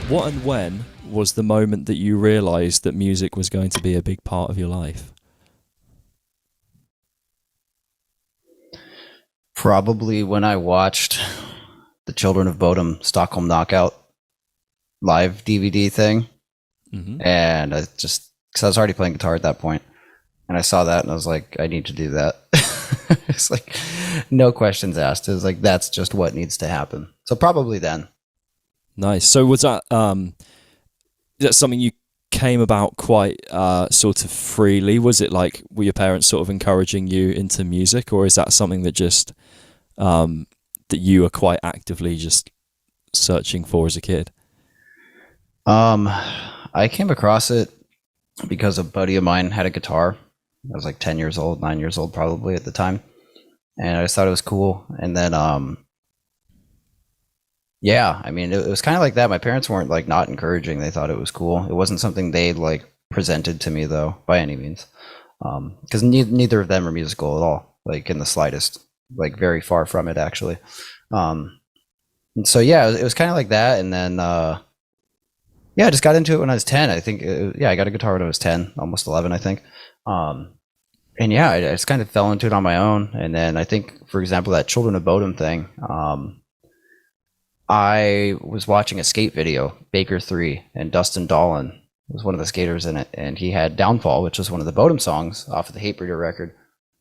What and when was the moment that you realised that music was going to be a big part of your life? Probably when I watched the Children of Bodom Stockholm Knockout live DVD thing. Mm-hmm. And I just, because I was already playing guitar at that point, and I saw that and I was like, I need to do that. It's like, no questions asked. It was like, that's just what needs to happen. So probably then. Nice. So was that something you came about quite sort of freely? Was it like, were your parents sort of encouraging you into music, or is that something that just that you were quite actively just searching for as a kid? I came across it because a buddy of mine had a guitar. I was like 10 years old, 9 years old probably at the time, and I just thought it was cool. And then yeah, I mean, it was kind of like that. My parents weren't like not encouraging. They thought it was cool. It wasn't something they like presented to me though, by any means, because neither of them are musical at all, like in the slightest, like very far from it actually. And so yeah, it was kind of like that. And then yeah, I just got into it when I was 10. I think I got a guitar when I was 10, almost 11, I think. And yeah, I just kind of fell into it on my own. And then I think, for example, that Children of Bodom thing, I was watching a skate video, Baker 3, and Dustin Dollin was one of the skaters in it, and he had Downfall, which was one of the Bodom songs off of the Hatebreeder record,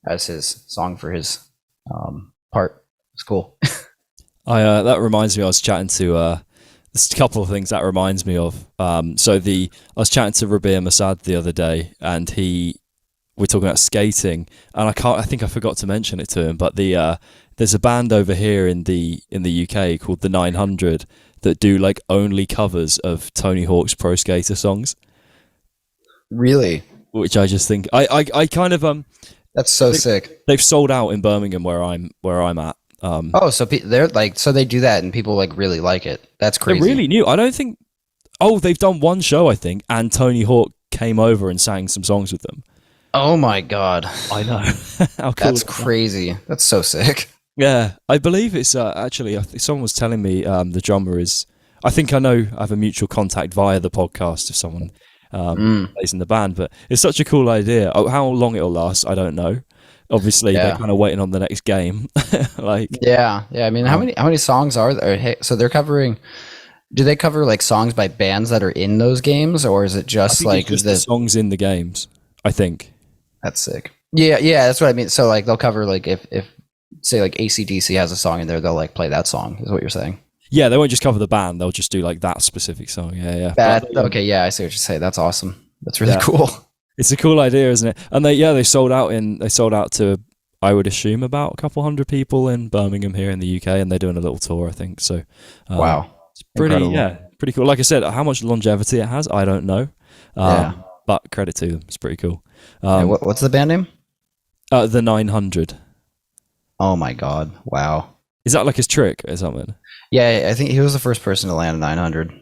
as his song for his part. It's cool. That reminds me, I was chatting to there's a couple of things that reminds me of. I was chatting to Rabir Masad the other day, and we're talking about skating, and I think I forgot to mention it to him, but there's a band over here in the UK called the 900 that do like only covers of Tony Hawk's Pro Skater songs. Really? Which I just think I kind of that's so sick. They've sold out in Birmingham where I'm at. So they're like, so they do that and people like really like it. That's crazy. They're really new. I don't think. Oh, they've done one show, I think, and Tony Hawk came over and sang some songs with them. Oh my god! I know. How cool that's crazy. That's so sick. Yeah, I believe it's actually. I think someone was telling me the drummer is. I think I have a mutual contact via the podcast if someone plays in the band. But it's such a cool idea. Oh, how long it'll last, I don't know. Obviously, they're kind of waiting on the next game. Like, yeah. I mean, how many songs are there? Hey, so they're covering. Do they cover like songs by bands that are in those games, or is it just like just the songs in the games? I think. That's sick. Yeah, that's what I mean. So like they'll cover like if say like AC/DC has a song in there, they'll like play that song, is what you're saying. Yeah, they won't just cover the band, they'll just do like that specific song. Yeah. Okay, yeah, I see what you say. That's awesome. That's really cool. It's a cool idea, isn't it? And they sold out to, I would assume, about a couple hundred people in Birmingham here in the UK, and they're doing a little tour, I think. So wow. It's pretty cool. Like I said, how much longevity it has, I don't know. But credit to them. It's pretty cool. What's the band name? The 900. Oh my god! Wow. Is that like his trick or something? Yeah, I think he was the first person to land a 900.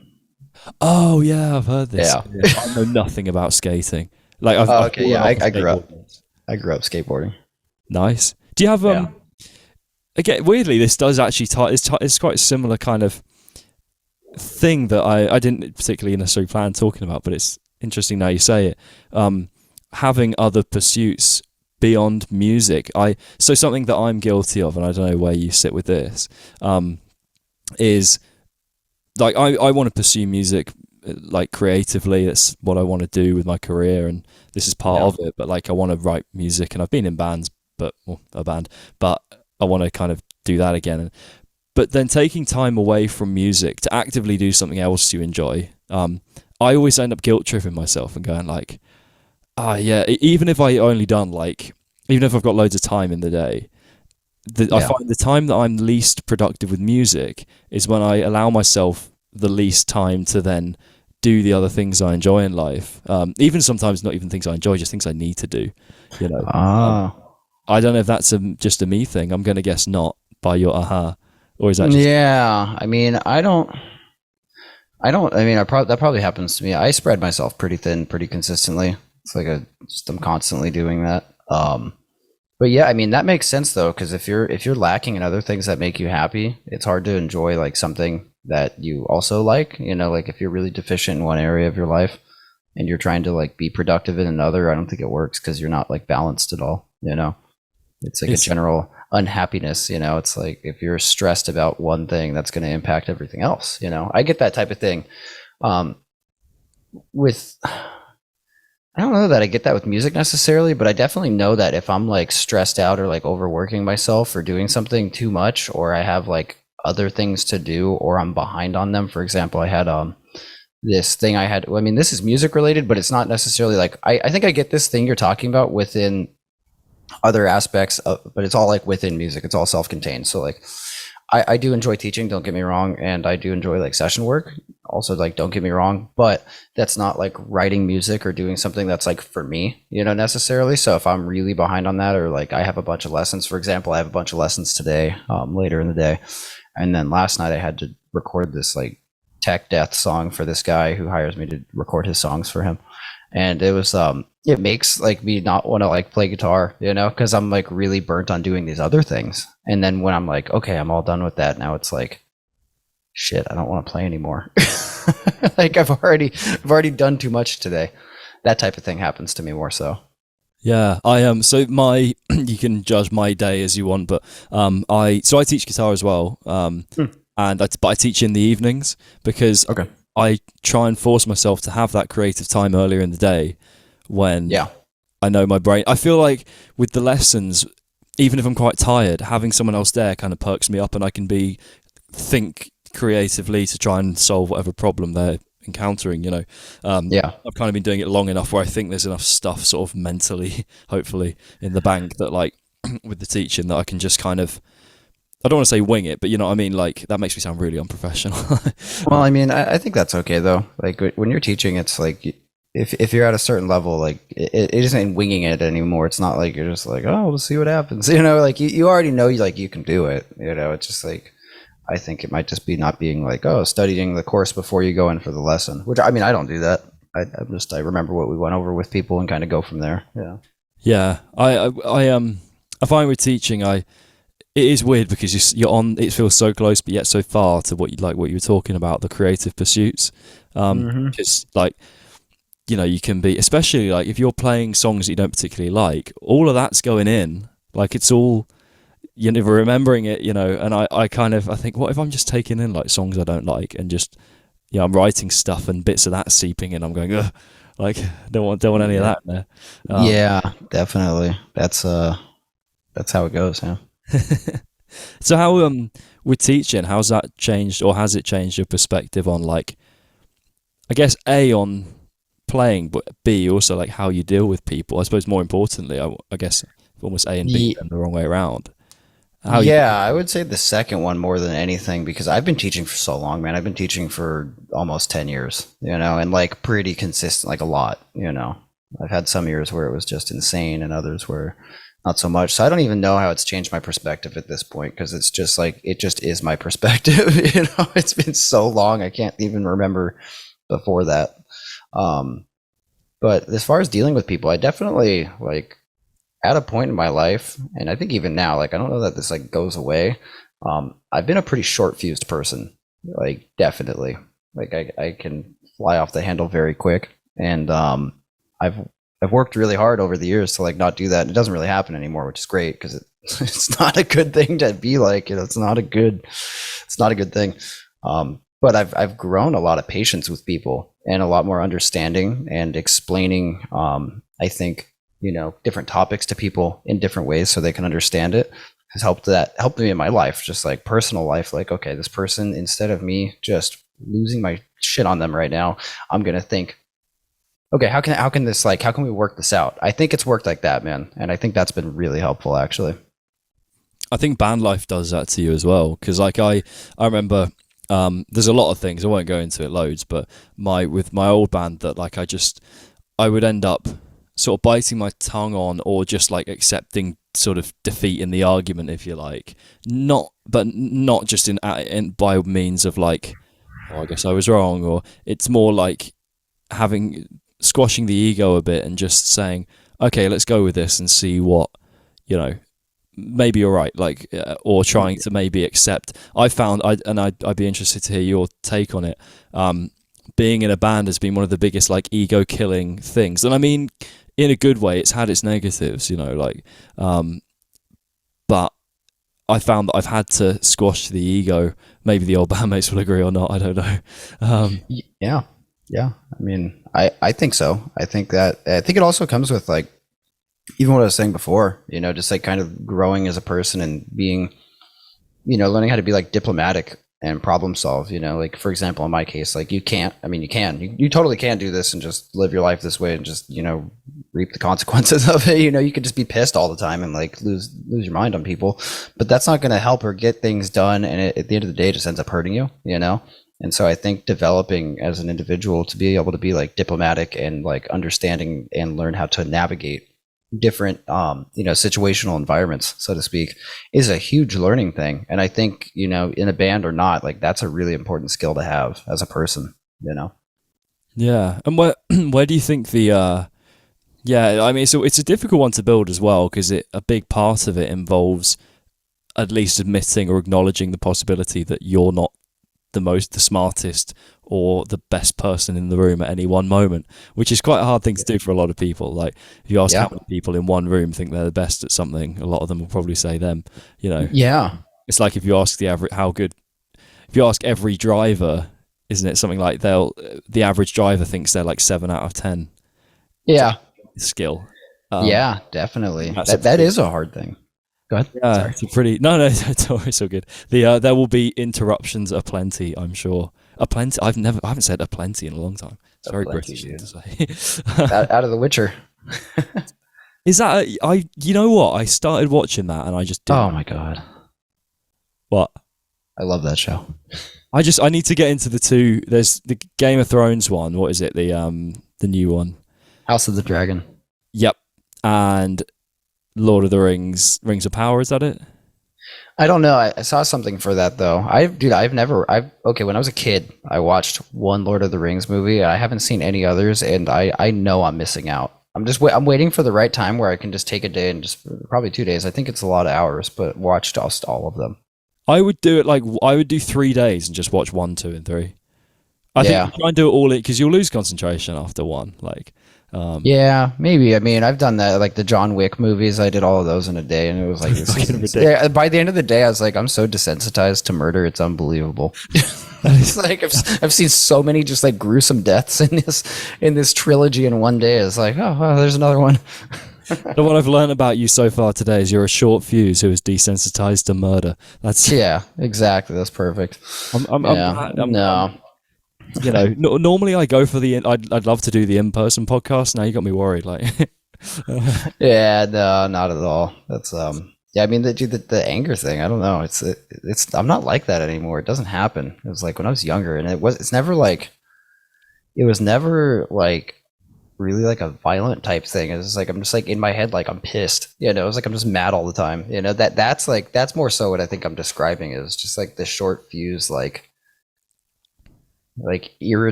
Oh yeah, I've heard this. Yeah. I know nothing about skating. Like, I grew up. I grew up skateboarding. Nice. Do you have Again, weirdly, this does actually it's quite a similar kind of thing that I didn't particularly necessarily plan talking about, but it's interesting now you say it. Having other pursuits beyond music. So something that I'm guilty of, and I don't know where you sit with this, is like I want to pursue music like creatively. That's what I want to do with my career, and this is part of it. But like I want to write music, and I've been in bands, but I want to kind of do that again. But then taking time away from music to actively do something else you enjoy, I always end up guilt tripping myself and going like, even if I've got loads of time in the day, I find the time that I'm least productive with music is when I allow myself the least time to then do the other things I enjoy in life. Even sometimes not even things I enjoy, just things I need to do. You know. I don't know if that's just a me thing. I'm going to guess not by your aha, or is that? I mean, that probably happens to me. I spread myself pretty thin, pretty consistently. It's like I'm constantly doing that. But yeah, I mean, that makes sense though, because if you're lacking in other things that make you happy, it's hard to enjoy like something that you also like. You know, like if you're really deficient in one area of your life and you're trying to like be productive in another, I don't think it works because you're not like balanced at all. You know, it's like a general unhappiness. You know, it's like if you're stressed about one thing, that's going to impact everything else. You know, I get that type of thing. With I don't know that I get that with music necessarily, but I definitely know that if I'm like stressed out or like overworking myself or doing something too much, or I have like other things to do or I'm behind on them. For example, I had this thing I had, I mean, this is music related, but it's not necessarily like, I think I get this thing you're talking about within other aspects of, but it's all like within music. It's all self-contained. So like, I do enjoy teaching, don't get me wrong, and I do enjoy like session work. Also, like, don't get me wrong, but that's not like writing music or doing something that's like for me, you know, necessarily. So if I'm really behind on that, or like I have a bunch of lessons, for example, I have a bunch of lessons today, later in the day, and then last night I had to record this like tech death song for this guy who hires me to record his songs for him. And it was it makes like me not want to like play guitar, you know, because I'm like really burnt on doing these other things. And then when I'm like, okay, I'm all done with that now, it's like, shit, I don't want to play anymore. Like I've already done too much today. That type of thing happens to me more so. Yeah, I so my you can judge my day as you want, but I teach guitar as well, and but I teach in the evenings because I try and force myself to have that creative time earlier in the day when I know my brain. I feel like with the lessons, even if I'm quite tired, having someone else there kind of perks me up, and I can think creatively to try and solve whatever problem they're encountering, you know. I've kind of been doing it long enough where I think there's enough stuff sort of mentally, hopefully, in the bank that like with the teaching that I can just kind of, I don't want to say wing it, but you know what I mean? Like that makes me sound really unprofessional. Well, I mean, I think that's okay though. Like when you're teaching, it's like if you're at a certain level, like it isn't winging it anymore. It's not like you're just like, oh, we'll see what happens. You know, like you already know you can do it. You know, it's just like, I think it might just be not being like, oh, studying the course before you go in for the lesson, which I mean, I don't do that. I remember what we went over with people and kind of go from there. Yeah. Yeah. I find with teaching, it is weird because you're on, it feels so close, but yet so far to what you were talking about, the creative pursuits. It's like, you know, you can be, especially like if you're playing songs that you don't particularly like, all of that's going in, like it's all, you're never remembering it, you know. And I think, what if I'm just taking in like songs I don't like and just, you know, I'm writing stuff and bits of that seeping in. I'm going, ugh, like don't want any of that in there. Yeah, definitely. That's how it goes. Yeah. So how with teaching, how's that changed, or has it changed your perspective on like, I guess A, on playing, but B, also like how you deal with people? I suppose more importantly, I guess almost A and B and the wrong way around. I would say the second one more than anything, because I've been teaching for so long, man. I've been teaching for almost 10 years, you know, and like pretty consistent, like a lot, you know. I've had some years where it was just insane and others where not so much. So I don't even know how it's changed my perspective at this point, because it's just like, it just is my perspective. You know, it's been so long, I can't even remember before that. But as far as dealing with people, I definitely like at a point in my life, and I think even now, like I don't know that this like goes away. I've been a pretty short fused person, like definitely. Like I can fly off the handle very quick, and I've worked really hard over the years to like not do that. It doesn't really happen anymore, which is great because it's not a good thing to be like. You know, it's not a good thing. But I've grown a lot of patience with people and a lot more understanding and explaining. I think, you know, different topics to people in different ways so they can understand it has helped me in my life, just like personal life. Like, okay, this person, instead of me just losing my shit on them right now, I'm gonna think, okay, how can we work this out? I think it's worked like that, man. And I think that's been really helpful, actually. I think band life does that to you as well. Because like I remember, there's a lot of things, I won't go into it loads, but with my old band that like I would end up sort of biting my tongue on, or just like accepting sort of defeat in the argument, if you like. Not just in by means of like, oh, I guess I was wrong, or it's more like squashing the ego a bit and just saying, okay, let's go with this and see what, you know, maybe you're right, like, or trying to maybe accept. I'd be interested to hear your take on it. Being in a band has been one of the biggest like ego killing things, and I mean in a good way. It's had its negatives, like, but I found that I've had to squash the ego. Maybe the old bandmates will agree or not, I don't know. Yeah. I mean, I think so. I think it also comes with like, even what I was saying before, just like kind of growing as a person and being, learning how to be like diplomatic and problem solve, like for example, in my case, like you totally can do this and just live your life this way and just, reap the consequences of it. You could just be pissed all the time and like lose your mind on people, but that's not going to help or get things done. And at the end of the day, it just ends up hurting you, And so I think developing as an individual to be able to be like diplomatic and like understanding and learn how to navigate different situational environments, so to speak, is a huge learning thing. And I think in a band or not, like that's a really important skill to have as a person. Yeah. And where do you think the I mean, so it's a difficult one to build as well, because a big part of it involves at least admitting or acknowledging the possibility that you're not the smartest or the best person in the room at any one moment, which is quite a hard thing to do for a lot of people. Like if you ask how many people in one room think they're the best at something, a lot of them will probably say them, Yeah. It's like if you ask if you ask every driver, isn't it something like the average driver thinks they're like 7 out of 10. Yeah. Skill. Yeah, definitely. That is a hard thing. Go ahead. Yeah, it's a pretty. No, it's all good. There will be interruptions aplenty, I'm sure. Aplenty. I haven't said aplenty in a long time. It's very British thing to say. out of The Witcher. Is that you know what? I started watching that and I just didn't. Oh my god. What? I love that show. I need to get into the two. There's the Game of Thrones one. What is it? The new one. House of the Dragon. Yep. And Lord of the Rings of Power, is that it? I don't know. I saw something for that though. When I was a kid, I watched one Lord of the Rings movie. I haven't seen any others, and I know I'm missing out. I'm waiting for the right time where I can just take a day and just probably 2 days. I think it's a lot of hours, but watch just all of them. I would do it I would do 3 days and just watch 1, 2, and 3. I think try and do it all because you'll lose concentration after one. Yeah, maybe. I mean, I've done that, like the John Wick movies. I did all of those in a day, and it was like, by the end of the day, I was like, I'm so desensitized to murder, it's unbelievable. It's like I've seen so many just like gruesome deaths in this trilogy in one day. It's like, oh, well, there's another one. What I've learned about you so far today is you're a short fuse who is desensitized to murder. Yeah, exactly. That's perfect. No. Normally I go for I'd love to do the in-person podcast. Now you got me worried. Yeah, no, not at all. That's I mean the anger thing. I don't know. It's I'm not like that anymore. It doesn't happen. It was like when I was younger, and it was never like really like a violent type thing. It's like I'm just like in my head like I'm pissed. It's like I'm just mad all the time. That's more so what I think I'm describing is just like the short fuse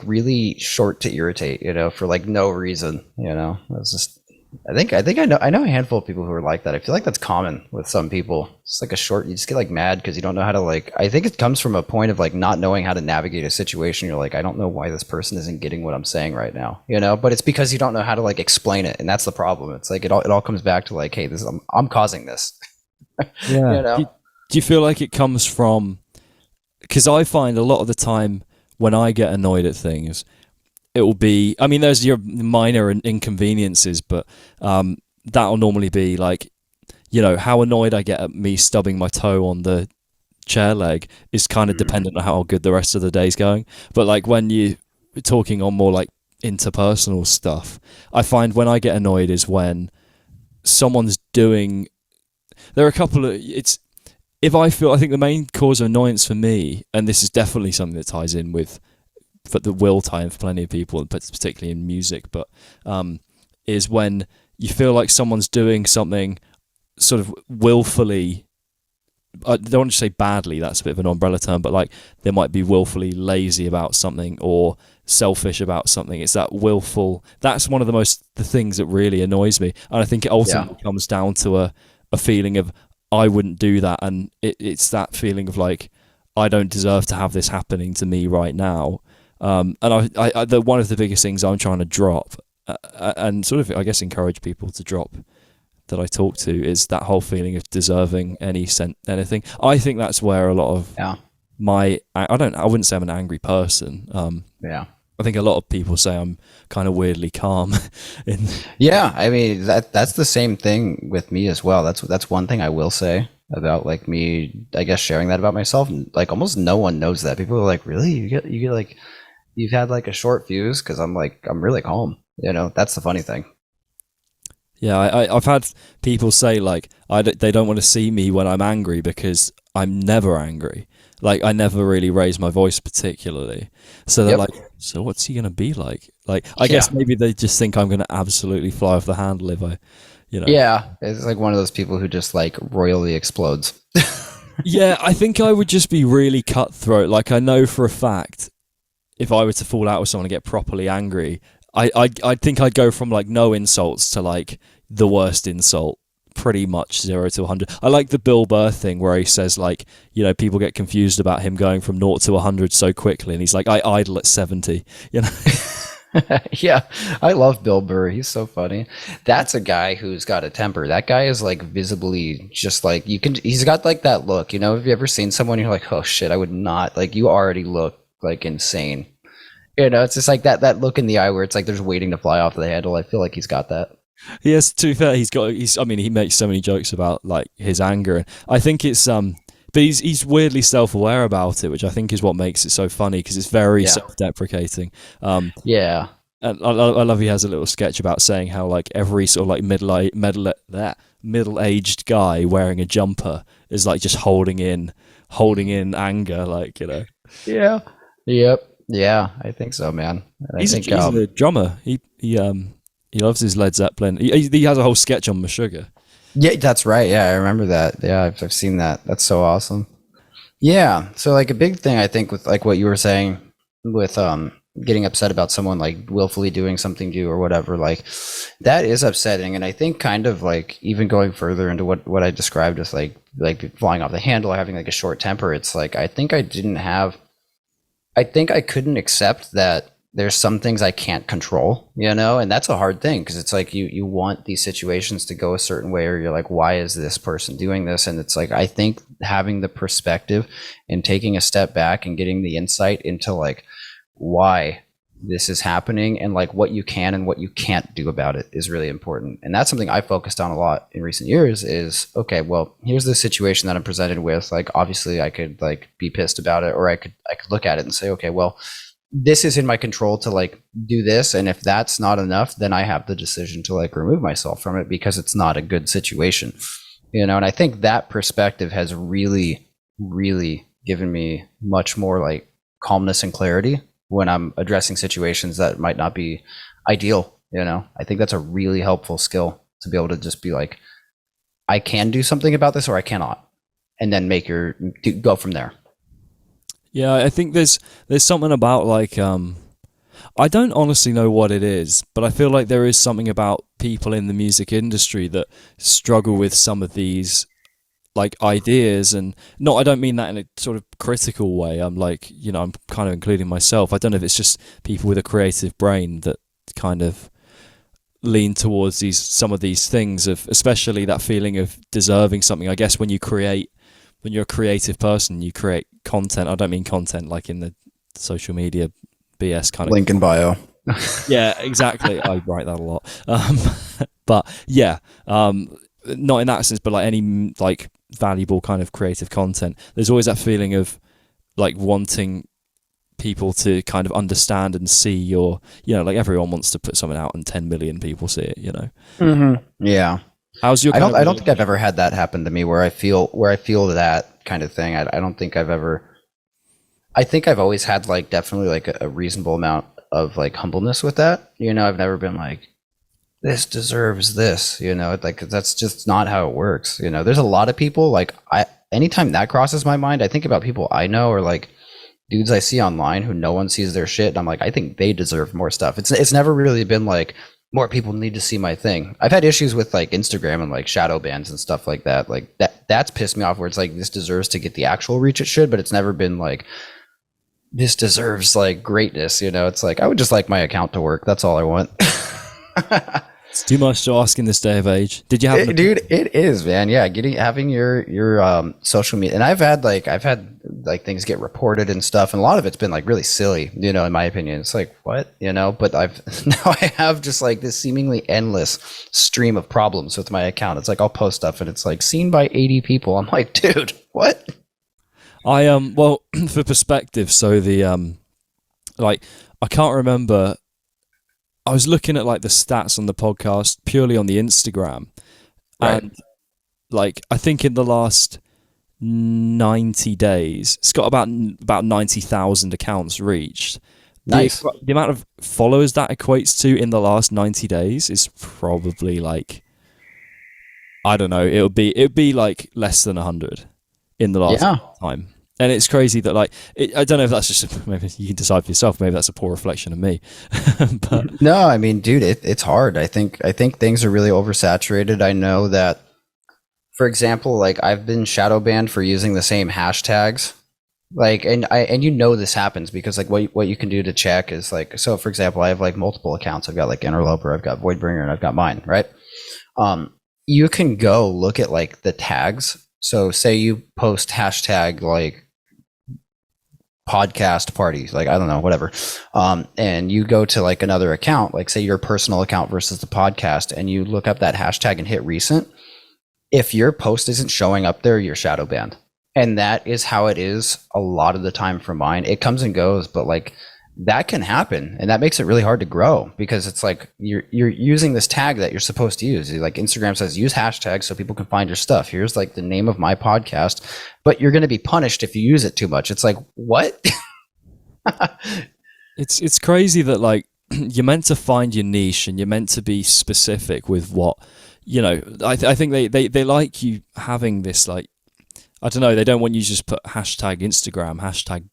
really short to irritate, for like no reason, It's just I think I know a handful of people who are like that. I feel like that's common with some people. It's like you just get like mad because you don't know how to I think it comes from a point of like not knowing how to navigate a situation. You're like, I don't know why this person isn't getting what I'm saying right now, but it's because you don't know how to like explain it, and that's the problem. It's like it all comes back to like, hey, I'm causing this. Yeah. Do you feel like it comes from, because I find a lot of the time when I get annoyed at things, it will be, I mean, there's your minor inconveniences, but that'll normally be like, how annoyed I get at me stubbing my toe on the chair leg is kind of dependent on how good the rest of the day's going. But like when you're talking on more like interpersonal stuff, I find when I get annoyed is when someone's doing, there are a couple of, I think the main cause of annoyance for me, and this is definitely something that ties in with, but that will tie in for plenty of people, particularly in music, but is when you feel like someone's doing something sort of willfully, I don't want to say badly, that's a bit of an umbrella term, but like they might be willfully lazy about something or selfish about something. It's that willful, that's one of the things that really annoys me. And I think it ultimately comes down to a feeling of I wouldn't do that, and it's that feeling of like I don't deserve to have this happening to me right now. And one of the biggest things I'm trying to drop, and sort of I guess encourage people to drop that I talk to, is that whole feeling of deserving anything. I think that's where a lot of I wouldn't say I'm an angry person. I think a lot of people say I'm kind of weirdly calm. I mean that's the same thing with me as well. That's one thing I will say about like me, I guess, sharing that about myself. Like almost no one knows that. People are like, really? You get like, you've had like a short fuse? Because I'm really calm. You know, that's the funny thing. Yeah, I've had people say like they don't want to see me when I'm angry because I'm never angry. Like I never really raise my voice particularly. So they're like, so what's he gonna be like? Like I guess maybe they just think I'm gonna absolutely fly off the handle if I, you know. Yeah, it's like one of those people who just like royally explodes. Yeah, I think I would just be really cutthroat. Like I know for a fact, if I were to fall out with someone and get properly angry, I think I'd go from like no insults to like the worst insult, pretty much 0 to 100. I like the Bill Burr thing where he says like, you know, people get confused about him going from 0 to 100 so quickly, and he's like, I idle at 70. You know. Yeah, I love Bill Burr. He's so funny. That's a guy who's got a temper. That guy is like visibly just like he's got like that look, you know. Have you ever seen someone you're like, oh shit, I would not, like, you already look like insane. You know, it's just like that look in the eye where it's like there's waiting to fly off the handle. I feel like he's got that. Yes, to be fair, he makes so many jokes about like his anger, and I think it's but he's weirdly self-aware about it, which I think is what makes it so funny, because it's very self-deprecating. And I love he has a little sketch about saying how like every sort of like middle-aged guy wearing a jumper is like just holding in anger, like, you know. Yeah. Yep. Yeah, I think so, man. He's a drummer. He loves his Led Zeppelin. He has a whole sketch on Meshuggah. Yeah, that's right. Yeah, I remember that. Yeah, I've seen that. That's so awesome. Yeah, so like a big thing I think with like what you were saying with getting upset about someone like willfully doing something to you or whatever, like that is upsetting. And I think kind of like even going further into what I described as like flying off the handle or having like a short temper, it's like I think I couldn't accept that there's some things I can't control, you know, and that's a hard thing, because it's like you want these situations to go a certain way, or you're like, why is this person doing this? And it's like, I think having the perspective and taking a step back and getting the insight into like why this is happening and like what you can and what you can't do about it is really important. And that's something I focused on a lot in recent years is, okay, well, here's the situation that I'm presented with. Like, obviously I could like be pissed about it, or I could look at it and say, okay, well, this is in my control to like do this. And if that's not enough, then I have the decision to like remove myself from it because it's not a good situation, you know? And I think that perspective has really, really given me much more like calmness and clarity when I'm addressing situations that might not be ideal, you know? I think that's a really helpful skill to be able to just be like, I can do something about this or I cannot, and then go from there. Yeah, I think there's something about like I don't honestly know what it is, but I feel like there is something about people in the music industry that struggle with some of these like ideas, and I don't mean that in a sort of critical way. I'm like, you know, I'm kind of including myself. I don't know if it's just people with a creative brain that kind of lean towards some of these things, of especially that feeling of deserving something. I guess when you're a creative person, you create content. I don't mean content like in the social media BS kind of link in bio. Yeah, exactly. I write that a lot. But yeah, not in that sense, but like any like valuable kind of creative content, there's always that feeling of like wanting people to kind of understand and see your, you know, like everyone wants to put something out and 10 million people see it, you know. Mm-hmm. Yeah. How's your? I don't think I've ever had that happen to me where I feel that kind of thing. I don't think I've ever. I think I've always had like definitely like a reasonable amount of like humbleness with that. You know, I've never been like, this deserves this. You know, like that's just not how it works. You know, there's a lot of people like anytime that crosses my mind, I think about people I know or like dudes I see online who no one sees their shit. And I'm like, I think they deserve more stuff. It's never really been like, more people need to see my thing. I've had issues with like Instagram and like shadow bans and stuff like that. Like that's pissed me off, where it's like, this deserves to get the actual reach it should, but it's never been like, this deserves like greatness. It's like, I would just like my account to work. That's all I want. It's too much to ask in this day of age. Did you have dude? It is, man. Yeah, having your social media, and I've had things get reported and stuff, and a lot of it's been like really silly, in my opinion. It's like, what, but now I have just like this seemingly endless stream of problems with my account. It's like, I'll post stuff and it's like seen by 80 people. I'm like, dude, what? Well, for perspective, so the I can't remember. I was looking at like the stats on the podcast purely on the Instagram, right. And like I think in the last 90 days, it's got about 90,000 accounts reaced. Nice. The amount of followers that equates to in the last 90 days is probably like, I don't know. It would be like less than 100 in the last time. And it's crazy that like, I don't know if that's just, maybe you can decide for yourself. Maybe that's a poor reflection of me. But no, I mean, dude, it's hard. I think things are really oversaturated. I know that, for example, like I've been shadow banned for using the same hashtags. Like, and this happens because like what you can do to check is like, so for example, I have like multiple accounts. I've got like Interloper, I've got Voidbringer, and I've got mine, right? You can go look at like the tags. So say you post hashtag like podcast parties, like I don't know, whatever, and you go to like another account, like say your personal account versus the podcast, and you look up that hashtag and hit recent. If your post isn't showing up there, you're shadow banned. And that is how it is a lot of the time for mine. It comes and goes, but like that can happen, and that makes it really hard to grow because it's like you're using this tag that you're supposed to use. Like Instagram says, use hashtags so people can find your stuff. Here's like the name of my podcast, but you're going to be punished if you use it too much. It's like, what? It's crazy that like you're meant to find your niche and you're meant to be specific with what, I think they like you having this, like, I don't know, they don't want you to just put hashtag Instagram, hashtag,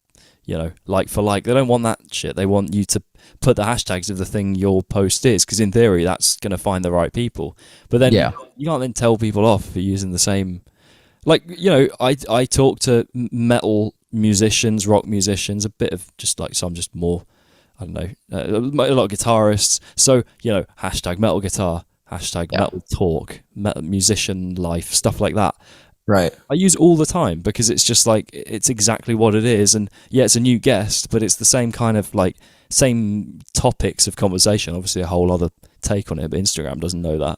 like for like. They don't want that shit. They want you to put the hashtags of the thing your post is, because in theory that's going to find the right people. But then you can't then tell people off for using the same. Like, I talk to metal musicians, rock musicians, a bit of just like some just more, I don't know, a lot of guitarists. So, hashtag metal guitar, hashtag metal talk, metal musician life, stuff like that. Right. I use all the time because it's just like, it's exactly what it is. And yeah, it's a new guest, but it's the same kind of like, same topics of conversation. Obviously a whole other take on it, but Instagram doesn't know that.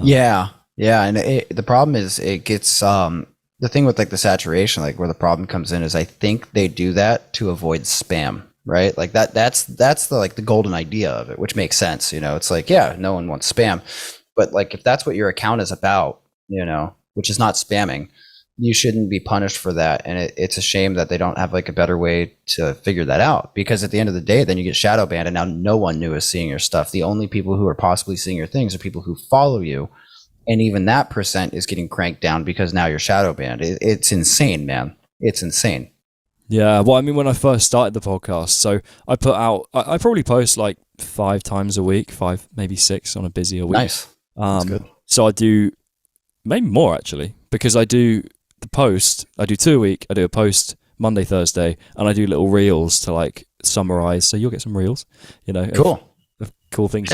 Yeah. And the problem is it gets, the thing with like the saturation, like where the problem comes in is I think they do that to avoid spam, right? Like that's the like the golden idea of it, which makes sense. It's like, yeah, no one wants spam, but like if that's what your account is about, which is not spamming, you shouldn't be punished for that. And it's a shame that they don't have like a better way to figure that out, because at the end of the day, then you get shadow banned and now no one new is seeing your stuff. The only people who are possibly seeing your things are people who follow you. And even that percent is getting cranked down because now you're shadow banned. It's insane, man. It's insane. Yeah. Well, I mean, when I first started the podcast, so I put out, I probably post like 5 times a week, 5, maybe 6 on a busier week. Nice. That's good. So I do maybe more actually, because I do the post, I do 2 a week, I do a post Monday, Thursday, and I do little reels to like summarize. So you'll get some reels, Cool. Of cool things.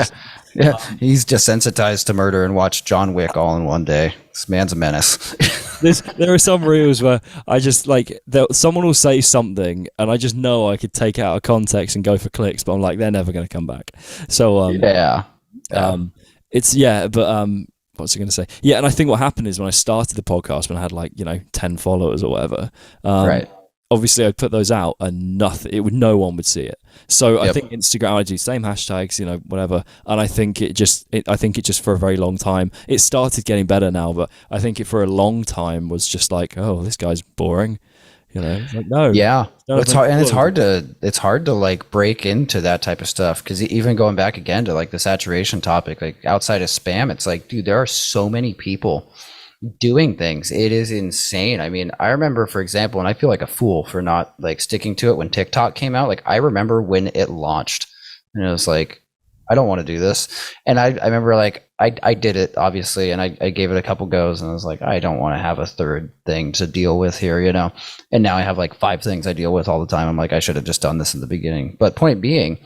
Yeah. He's desensitized to murder and watched John Wick all in one day. This man's a menace. There are some reels where I just like, someone will say something and I just know I could take it out of context and go for clicks, but I'm like, they're never going to come back. So what was I going to say? Yeah, and I think what happened is when I started the podcast, when I had like 10 followers or whatever, right. Obviously I'd put those out and no one would see it. So I think Instagram, I do same hashtags, whatever, and I think it just for a very long time, it started getting better now, but I think it for a long time was just like, oh, this guy's boring. It's like, no. Yeah. It's hard, and it's hard to like break into that type of stuff, because even going back again to like the saturation topic, like outside of spam, it's like, dude, there are so many people doing things. It is insane. I mean, I remember, for example, and I feel like a fool for not like sticking to it when TikTok came out. Like I remember when it launched, and it was like I don't want to do this. And I remember like I did it obviously, and I gave it a couple goes, and I was like, I don't want to have a third thing to deal with here, you know. And now I have like 5 things I deal with all the time. I'm like, I should have just done this in the beginning. But point being,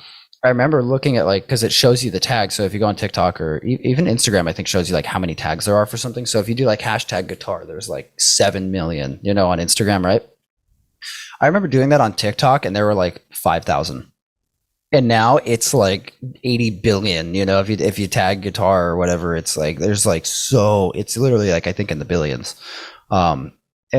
I remember looking at like, because it shows you the tags. So if you go on TikTok or even Instagram, I think shows you like how many tags there are for something. So if you do like hashtag guitar, there's like 7 million, you know, on Instagram, right? I remember doing that on TikTok, and there were like 5,000. And now it's like 80 billion, you know, if you tag guitar or whatever, it's like, there's like, so it's literally like, I think in the billions. And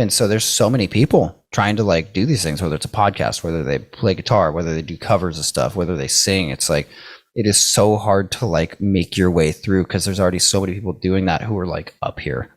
so there's so many people trying to like do these things, whether it's a podcast, whether they play guitar, whether they do covers of stuff, whether they sing. It's like, it is so hard to like make your way through, because there's already so many people doing that who are like up here.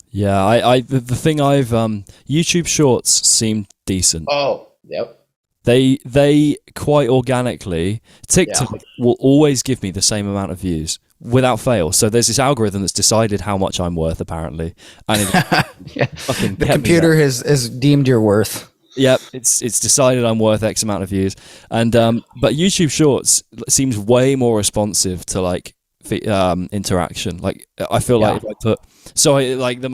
Yeah, the thing I've YouTube Shorts seem decent. Oh, yep. They quite organically, TikTok will always give me the same amount of views without fail. So there's this algorithm that's decided how much I'm worth, apparently, and the computer has deemed your worth. Yep, it's decided I'm worth X amount of views, and but YouTube Shorts seems way more responsive to like interaction. Like I feel like if I put the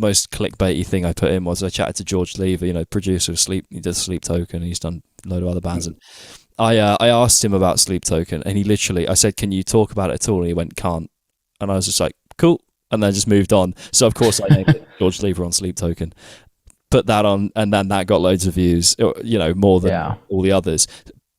most clickbaity thing I put in was I chatted to George Lever, you know, producer of Sleep. He does Sleep Token. He's done a load of other bands, and I asked him about Sleep Token, and he literally, I said, "Can you talk about it at all?" And he went, "Can't." And I was just like, "Cool," and then just moved on. So of course I named it George Lever on Sleep Token, put that on, and then that got loads of views, you know, more than all the others.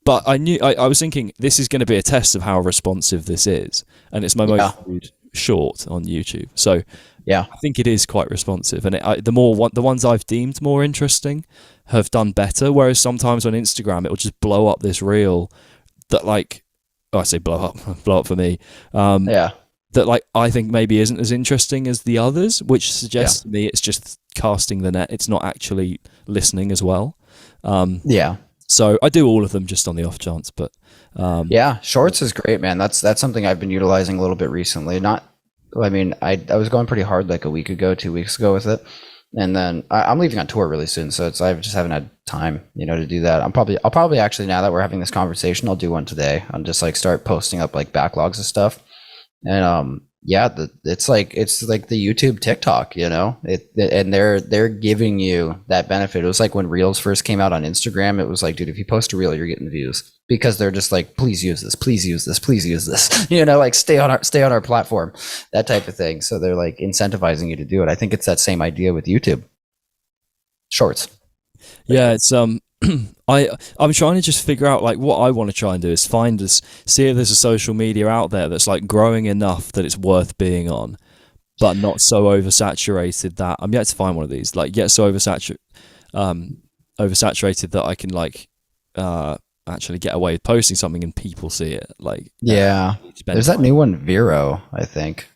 But I knew, I was thinking, this is going to be a test of how responsive this is, and it's my most viewed short on YouTube. So I think it is quite responsive, and the ones I've deemed more interesting have done better. Whereas sometimes on Instagram, it will just blow up this reel that like, I say blow up for me. That like I think maybe isn't as interesting as the others, which suggests to me it's just casting the net. It's not actually listening as well. So I do all of them just on the off chance, but Shorts is great, man. That's something I've been utilizing a little bit recently. I was going pretty hard like 2 weeks ago with it, and then I'm leaving on tour really soon, so I just haven't had time, you know, to do that. I'll probably actually, now that we're having this conversation, I'll do one today. I'll just like start posting up like backlogs of stuff, and it's like the YouTube TikTok, you know, and they're giving you that benefit. It was like when Reels first came out on Instagram, it was like, dude, if you post a Reel, you're getting views, because they're just like, please use this, please use this, please use this, you know, like stay on our platform, that type of thing. So they're like incentivizing you to do it. I think it's that same idea with YouTube Shorts. Yeah, it's I'm trying to just figure out like what I want to try and do is see if there's a social media out there that's like growing enough that it's worth being on, but not so oversaturated that I'm yet to find one of these, like yet so oversaturated that I can like actually get away with posting something and people see it. Like there's that new one, Vero, I think.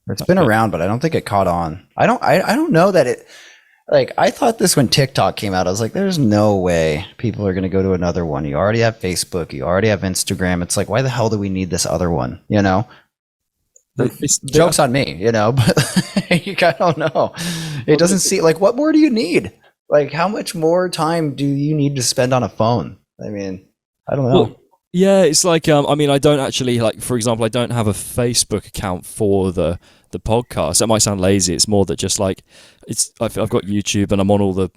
It's been around, but I don't think it caught on. I don't know that it. Like, I thought this when TikTok came out. I was like, there's no way people are going to go to another one. You already have Facebook. You already have Instagram. It's like, why the hell do we need this other one? You know? Joke's on me, you know? But I don't know. It doesn't seem like, what more do you need? Like, how much more time do you need to spend on a phone? I mean, I don't know. Well, yeah, it's like, I mean, I don't actually, like, for example, I don't have a Facebook account for the podcast. That might sound lazy. It's more that just like I've got YouTube, and I'm on all the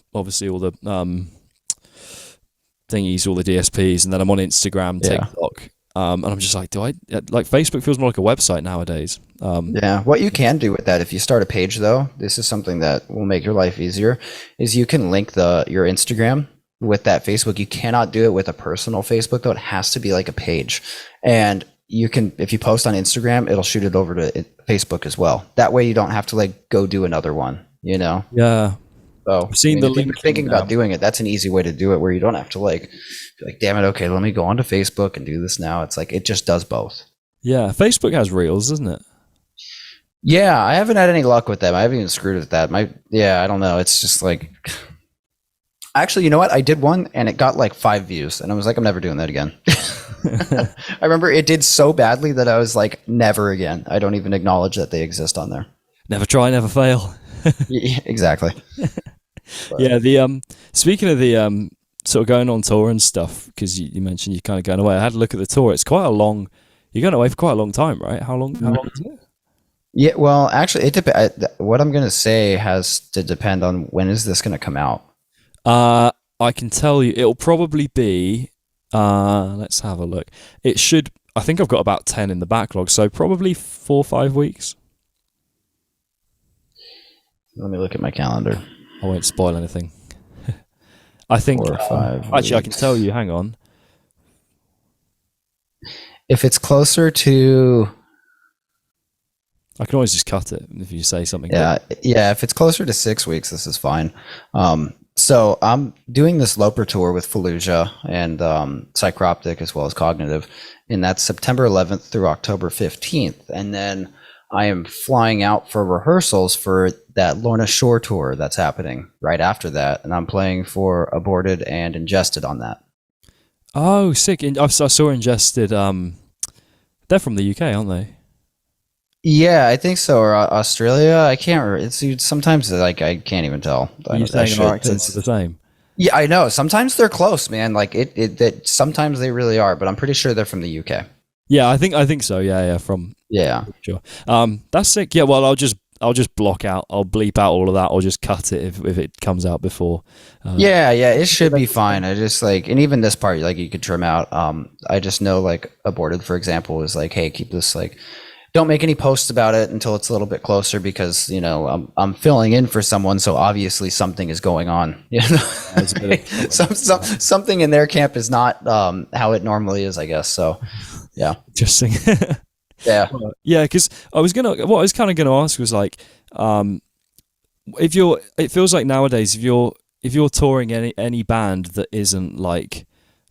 thingies, all the DSPs, and then I'm on Instagram, TikTok, and I'm just like, Facebook feels more like a website nowadays. What you can do with that, if you start a page though, this is something that will make your life easier, is you can link your Instagram with that Facebook. You cannot do it with a personal Facebook though. It has to be like a page, and you can, if you post on Instagram, it'll shoot it over to Facebook as well. That way you don't have to like go do another one, you know? Yeah. So I've seen the link. If you're thinking about doing it, that's an easy way to do it, where you don't have to like, be like, damn it, okay, let me go onto Facebook and do this now. It's like, it just does both. Yeah. Facebook has Reels, doesn't it? Yeah. I haven't had any luck with them. I haven't even screwed with that. I don't know. It's just like, actually, you know what? I did one and it got like 5 views, and I was like, I'm never doing that again. I remember it did so badly that I was like, never again. I don't even acknowledge that they exist on there. Never try, never fail. Yeah, exactly. Yeah, speaking of the sort of going on tour and stuff, because you mentioned you're kind of going away. I had a look at the tour. It's quite a long. You're going away for quite a long time, right? How long? How long is it? Yeah, well, actually, it depends. What I'm gonna say has to depend on when is this gonna come out. I can tell you, it'll probably be. Let's have a look. It should. I think I've got about 10 in the backlog, so probably 4 or 5 weeks. Let me look at my calendar. I won't spoil anything. I think 4 or 5 actually weeks. I can tell you. Hang on. If it's closer to, I can always just cut it if you say something. yeah, if it's closer to 6 weeks, this is fine. So I'm doing this Loper tour with Fallujah and Psychroptic as well as Cognitive, and that's September 11th through October 15th. And then I am flying out for rehearsals for that Lorna Shore tour that's happening right after that, and I'm playing for Aborted and Ingested on that. Oh, sick! I saw Ingested. They're from the UK, aren't they? Yeah, I think so. Or Australia. I can't remember. It's sometimes like I can't even tell. Are you saying our accents are the same? Yeah, I know. Sometimes they're close, man. Like that. Sometimes they really are, but I'm pretty sure they're from the UK. Yeah, I think so. Yeah, from. Yeah. Sure. That's sick. Yeah. Well, I'll just block out. I'll bleep out all of that. I'll just cut it if it comes out before. Yeah. It should be fine. I just like, and even this part, like you could trim out. I just know like Aborted, for example, is like, hey, keep this like. Don't make any posts about it until it's a little bit closer, because I'm filling in for someone, so obviously something is going on. Something in their camp is not how it normally is, I guess. So, yeah, interesting. Yeah. Because what I was kind of gonna ask was like, it feels like nowadays if you're touring any band that isn't like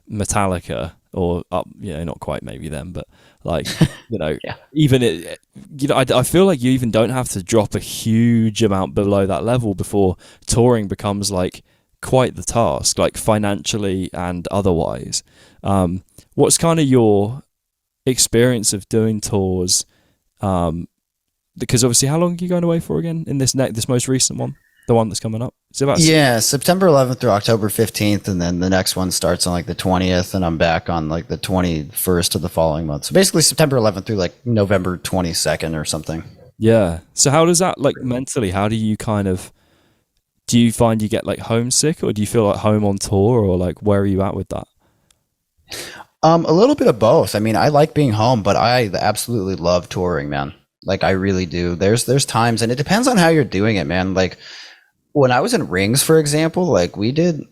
Metallica or not quite maybe them, but like yeah. even I feel like you even don't have to drop a huge amount below that level before touring becomes like quite the task, like financially and otherwise. What's kind of your experience of doing tours? Because obviously, how long are you going away for again in this most recent one, the one that's coming up? Is it about September 11th through October 15th, and then the next one starts on like the 20th, and I'm back on like the 21st of the following month. So basically September 11th through like November 22nd or something. Yeah. So how does that, like, mentally, how do you do you find you get like homesick, or do you feel like home on tour, or like where are you at with that? A little bit of both. I mean, I like being home, but I absolutely love touring, man. Like I really do. There's times, and it depends on how you're doing it, man. Like when I was in Rings, for example, like we did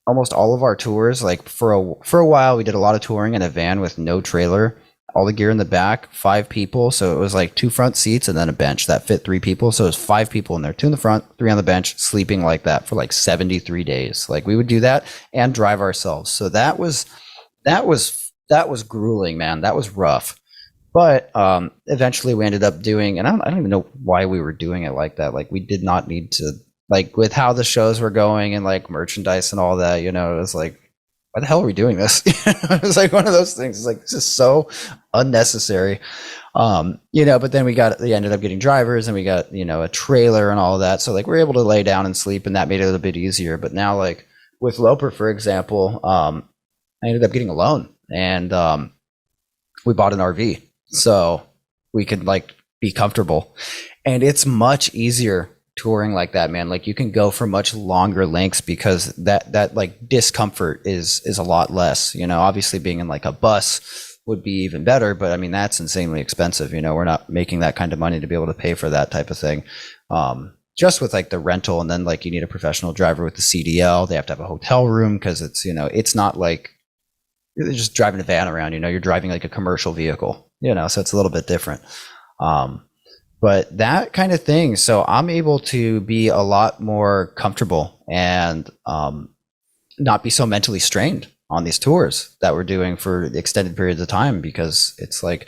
almost all of our tours. Like for a while, we did a lot of touring in a van with no trailer, all the gear in the back, 5 people. So it was like 2 front seats and then a bench that fit 3 people. So it was 5 people in there, 2 in the front, 3 on the bench, sleeping like that for like 73 days. Like we would do that and drive ourselves. So that was grueling, man. That was rough. But eventually we ended up doing, and I don't even know why we were doing it like that. Like we did not need to, like with how the shows were going and like merchandise and all that, it was like, why the hell are we doing this? It was like one of those things. It's like, this is so unnecessary. But then we ended up getting drivers, and we got, a trailer and all of that. So like we're able to lay down and sleep, and that made it a little bit easier. But now like with Loper, for example, I ended up getting a loan, and we bought an RV. So we could like be comfortable, and it's much easier touring like that, man. Like you can go for much longer lengths because that like discomfort is a lot less. Obviously being in like a bus would be even better, but I mean that's insanely expensive. We're not making that kind of money to be able to pay for that type of thing. Just with like the rental, and then like you need a professional driver with the CDL. They have to have a hotel room because it's it's not like you're just driving a van around. You're driving like a commercial vehicle. So it's a little bit different. But that kind of thing. So I'm able to be a lot more comfortable and not be so mentally strained on these tours that we're doing for extended periods of time, because it's like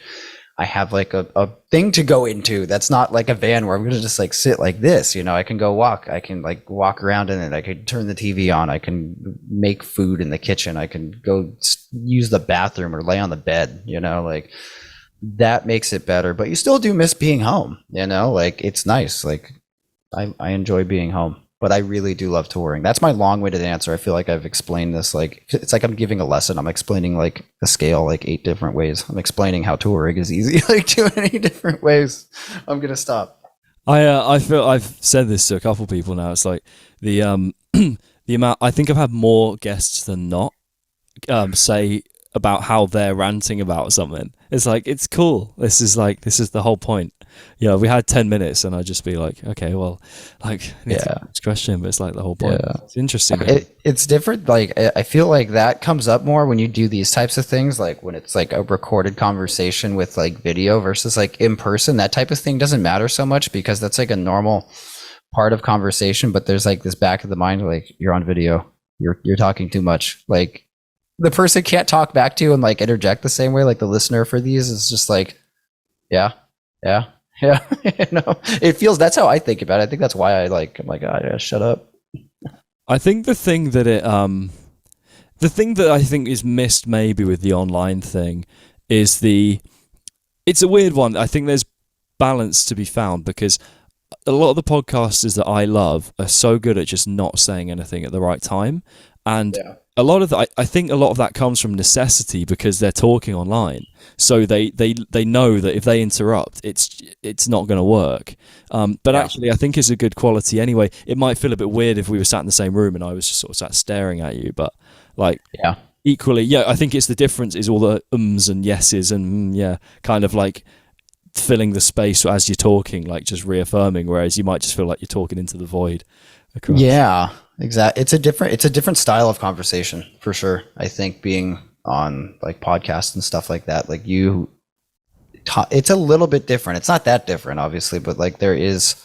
I have like a thing to go into that's not like a van where I'm going to just like sit like this. I can go walk. I can like walk around in it. I can turn the TV on. I can make food in the kitchen. I can go use the bathroom or lay on the bed, like that makes it better. But you still do miss being home, like it's nice. Like I enjoy being home. but I really do love touring. That's my long-winded answer. I feel like I've explained this, like, it's like I'm giving a lesson. I'm explaining like a scale, like 8 different ways. I'm explaining how touring is easy, like 2 different ways. I'm gonna stop. I feel I've said this to a couple people now. It's like the the amount. I think I've had more guests than not say about how they're ranting about something. It's like, it's cool. This is the whole point. We had 10 minutes and I'd just be like, okay, well, like, it's question, but it's like the whole point. Yeah. It's interesting. It's different. Like, I feel like that comes up more when you do these types of things, like when it's like a recorded conversation with like video versus like in person. That type of thing doesn't matter so much because that's like a normal part of conversation, but there's like this back of the mind, like, you're on video, you're talking too much. Like, the person can't talk back to you and like interject the same way. Like, the listener for these is just like, yeah. It feels, that's how I think about it. I think that's why I'm like, oh my God, yeah, shut up. I think the thing that I think is missed maybe with the online thing is it's a weird one. I think there's balance to be found because a lot of the podcasters that I love are so good at just not saying anything at the right time. And a lot of I think a lot of that comes from necessity because they're talking online, so they know that if they interrupt, it's not going to work. But actually, I think it's a good quality anyway. It might feel a bit weird if we were sat in the same room and I was just sort of sat staring at you, but like equally, I think it's the difference is all the ums and yeses and kind of like filling the space as you're talking, like just reaffirming. Whereas you might just feel like you're talking into the void. Across. Yeah. Exactly. It's a different style of conversation for sure. I think being on like podcasts and stuff like that, like it's a little bit different. It's not that different, obviously, but like there's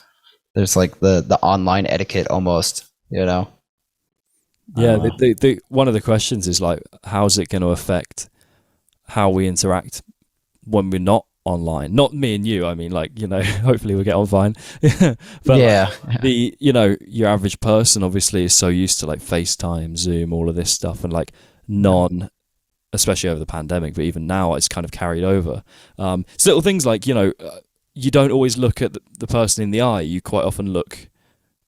like the online etiquette almost, Yeah. The one of the questions is like, how's it going to affect how we interact when we're not online? Not me and you, I mean, like, hopefully we'll get on fine. But your average person obviously is so used to like FaceTime, Zoom, all of this stuff, and like especially over the pandemic, but even now it's kind of carried over. It's little things like, you don't always look at the person in the eye. You quite often look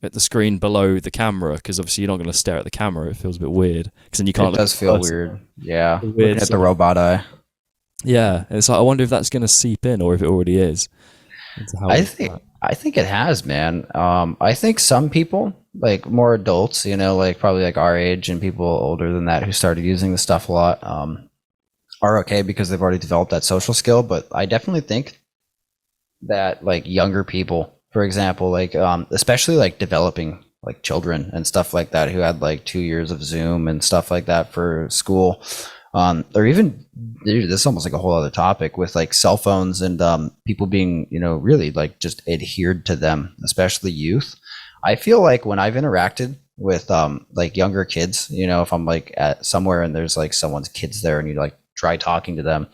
at the screen below the camera because obviously you're not going to stare at the camera. It feels a bit weird because then you can't. It does feel weird. Yeah, looking at the robot eye. Yeah, and it's like, I wonder if that's going to seep in or if it already is. I think it has, man. I think some people, like more adults, like probably like our age and people older than that who started using this stuff a lot, are okay because they've already developed that social skill. But I definitely think that like younger people, for example, like especially like developing like children and stuff like that who had like 2 years of Zoom and stuff like that for school. Or even, dude, this is almost like a whole other topic with like cell phones and people being, really like just adhered to them, especially youth. I feel like when I've interacted with like younger kids, if I'm like at somewhere and there's like someone's kids there and you like try talking to them,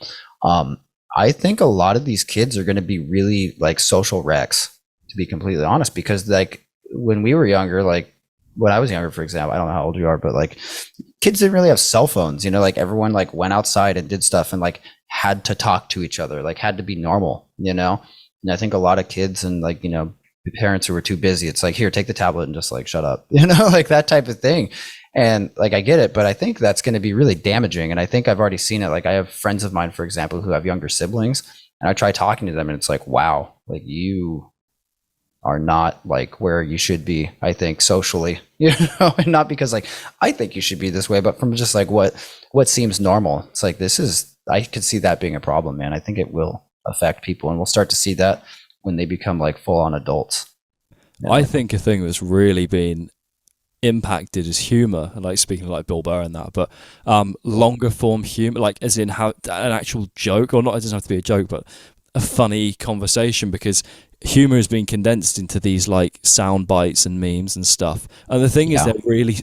I think a lot of these kids are going to be really like social wrecks, to be completely honest, because like when we were younger, like when I was younger, for example, I don't know how old you are, but like kids didn't really have cell phones, like everyone like went outside and did stuff and like had to talk to each other, like had to be normal, and I think a lot of kids and like, parents who were too busy, it's like, here, take the tablet and just like shut up, like that type of thing. And like, I get it, but I think that's going to be really damaging. And I think I've already seen it. Like I have friends of mine, for example, who have younger siblings, and I try talking to them and it's like, wow, like you are not like where you should be, I think, socially, and not because like I think you should be this way, but from just like what seems normal. It's like, I could see that being a problem, man. I think it will affect people, and we'll start to see that when they become like full on adults. I think a thing that's really been impacted is humor, and like speaking of like Bill Burr and that, but longer form humor, like as in how an actual joke, or not, it doesn't have to be a joke, but a funny conversation, because humor has been condensed into these like sound bites and memes and stuff. And the thing is,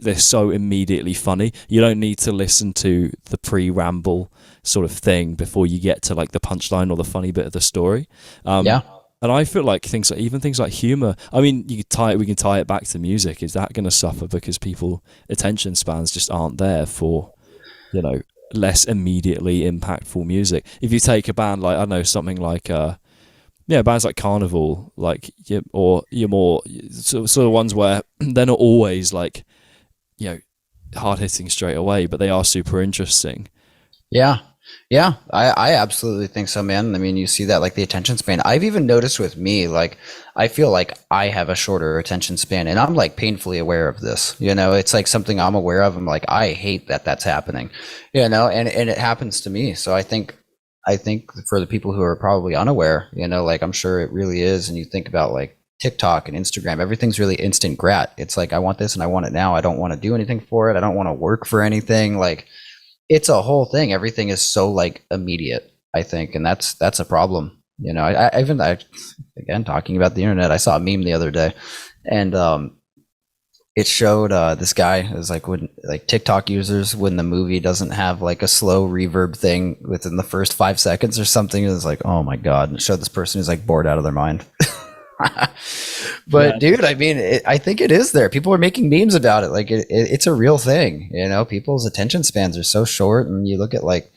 they're so immediately funny. You don't need to listen to the pre-ramble sort of thing before you get to like the punchline or the funny bit of the story. And I feel like things like humor, I mean, we can tie it back to music. Is that going to suffer because people attention spans just aren't there for, less immediately impactful music? If you take a band like, I don't know, something like Yeah, bands like Carnival, like or you're more sort of ones where they're not always like, you know, hard hitting straight away, but they are super interesting. Yeah. Yeah, I absolutely think so, man. I mean, you see that like the attention span. I've even noticed with me, like I feel like I have a shorter attention span, and I'm like painfully aware of this. You know, it's like something I'm aware of. I'm like, I hate that that's happening. You know, and it happens to me. So I think for the people who are probably unaware, you know, like I'm sure it really is. And you think about like TikTok and Instagram, everything's really instant grat. It's like I want this and I want it now. I don't want to do anything for it. I don't want to work for anything. Like it's a whole thing. Everything is so like immediate, I think, and that's a problem. You know, I again talking about the internet, I saw a meme the other day, and it showed this guy. It was like when like TikTok users when the movie doesn't have like a slow reverb thing within the first 5 seconds or something. It was like, oh my god! And it showed this person who's like bored out of their mind. But dude, I mean, I think it is there. People are making memes about it. Like it's a real thing. You know, people's attention spans are so short, and you look at like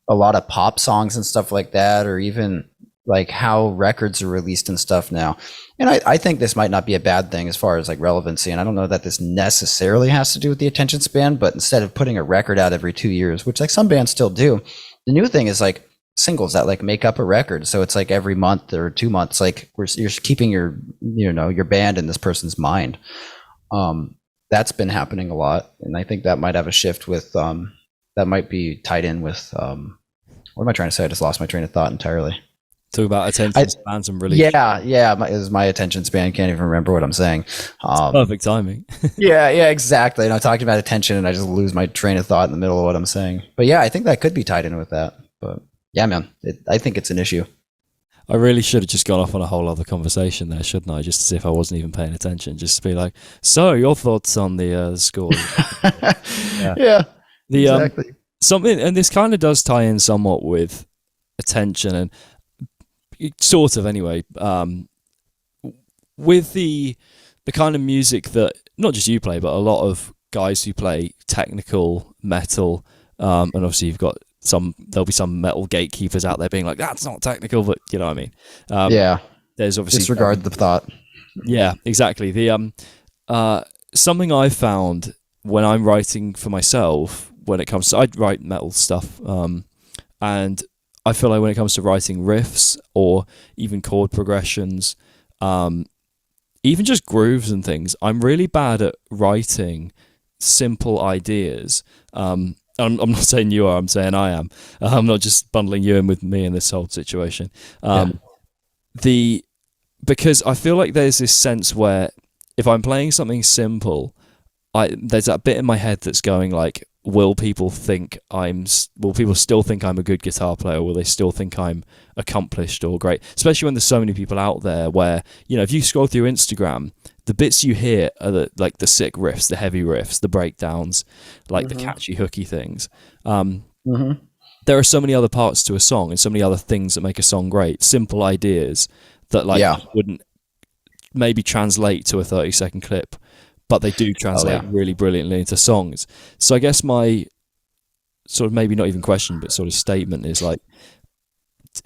a lot of pop songs and stuff like that, or even like how records are released and stuff now. And I think this might not be a bad thing as far as like relevancy. And I don't know that this necessarily has to do with the attention span, but instead of putting a record out every 2 years, which like some bands still do, the new thing is like singles that like make up a record. So it's like every month or 2 months, like you're keeping your, you know, your band in this person's mind. That's been happening a lot. And I think that might have a shift with, that might be tied in with, what am I trying to say? I just lost my train of thought entirely. Talk about attention spans and really. Yeah. My attention span. Can't even remember what I'm saying. Perfect timing. yeah, exactly. And I'm talking about attention and I just lose my train of thought in the middle of what I'm saying. But yeah, I think that could be tied in with that. But yeah, man, I think it's an issue. I really should have just gone off on a whole other conversation there, shouldn't I? Just as if I wasn't even paying attention. Just to be like, so your thoughts on the score? Yeah, exactly. Something, and this kind of does tie in somewhat with attention and sort of anyway. With the kind of music that not just you play, but a lot of guys who play technical metal, and obviously you've got there'll be some metal gatekeepers out there being like, that's not technical, but you know what I mean. Yeah, there's obviously disregard the thought. Yeah, exactly. The something I found when I'm writing for myself, when it comes to, I write metal stuff, and I feel like when it comes to writing riffs or even chord progressions, even just grooves and things, I'm really bad at writing simple ideas. I'm not saying you are, I'm saying I am. I'm not just bundling you in with me in this whole situation. Because I feel like there's this sense where if I'm playing something simple, there's that bit in my head that's going like, will people still think I'm a good guitar player? Will they still think I'm accomplished or great? Especially when there's so many people out there where, you know, if you scroll through Instagram, the bits you hear are the sick riffs, the heavy riffs, the breakdowns, like the catchy hooky things. There are so many other parts to a song and so many other things that make a song great. Simple ideas that wouldn't maybe translate to a 30-second clip, but they do translate really brilliantly into songs. So I guess my sort of maybe not even question, but sort of statement is like,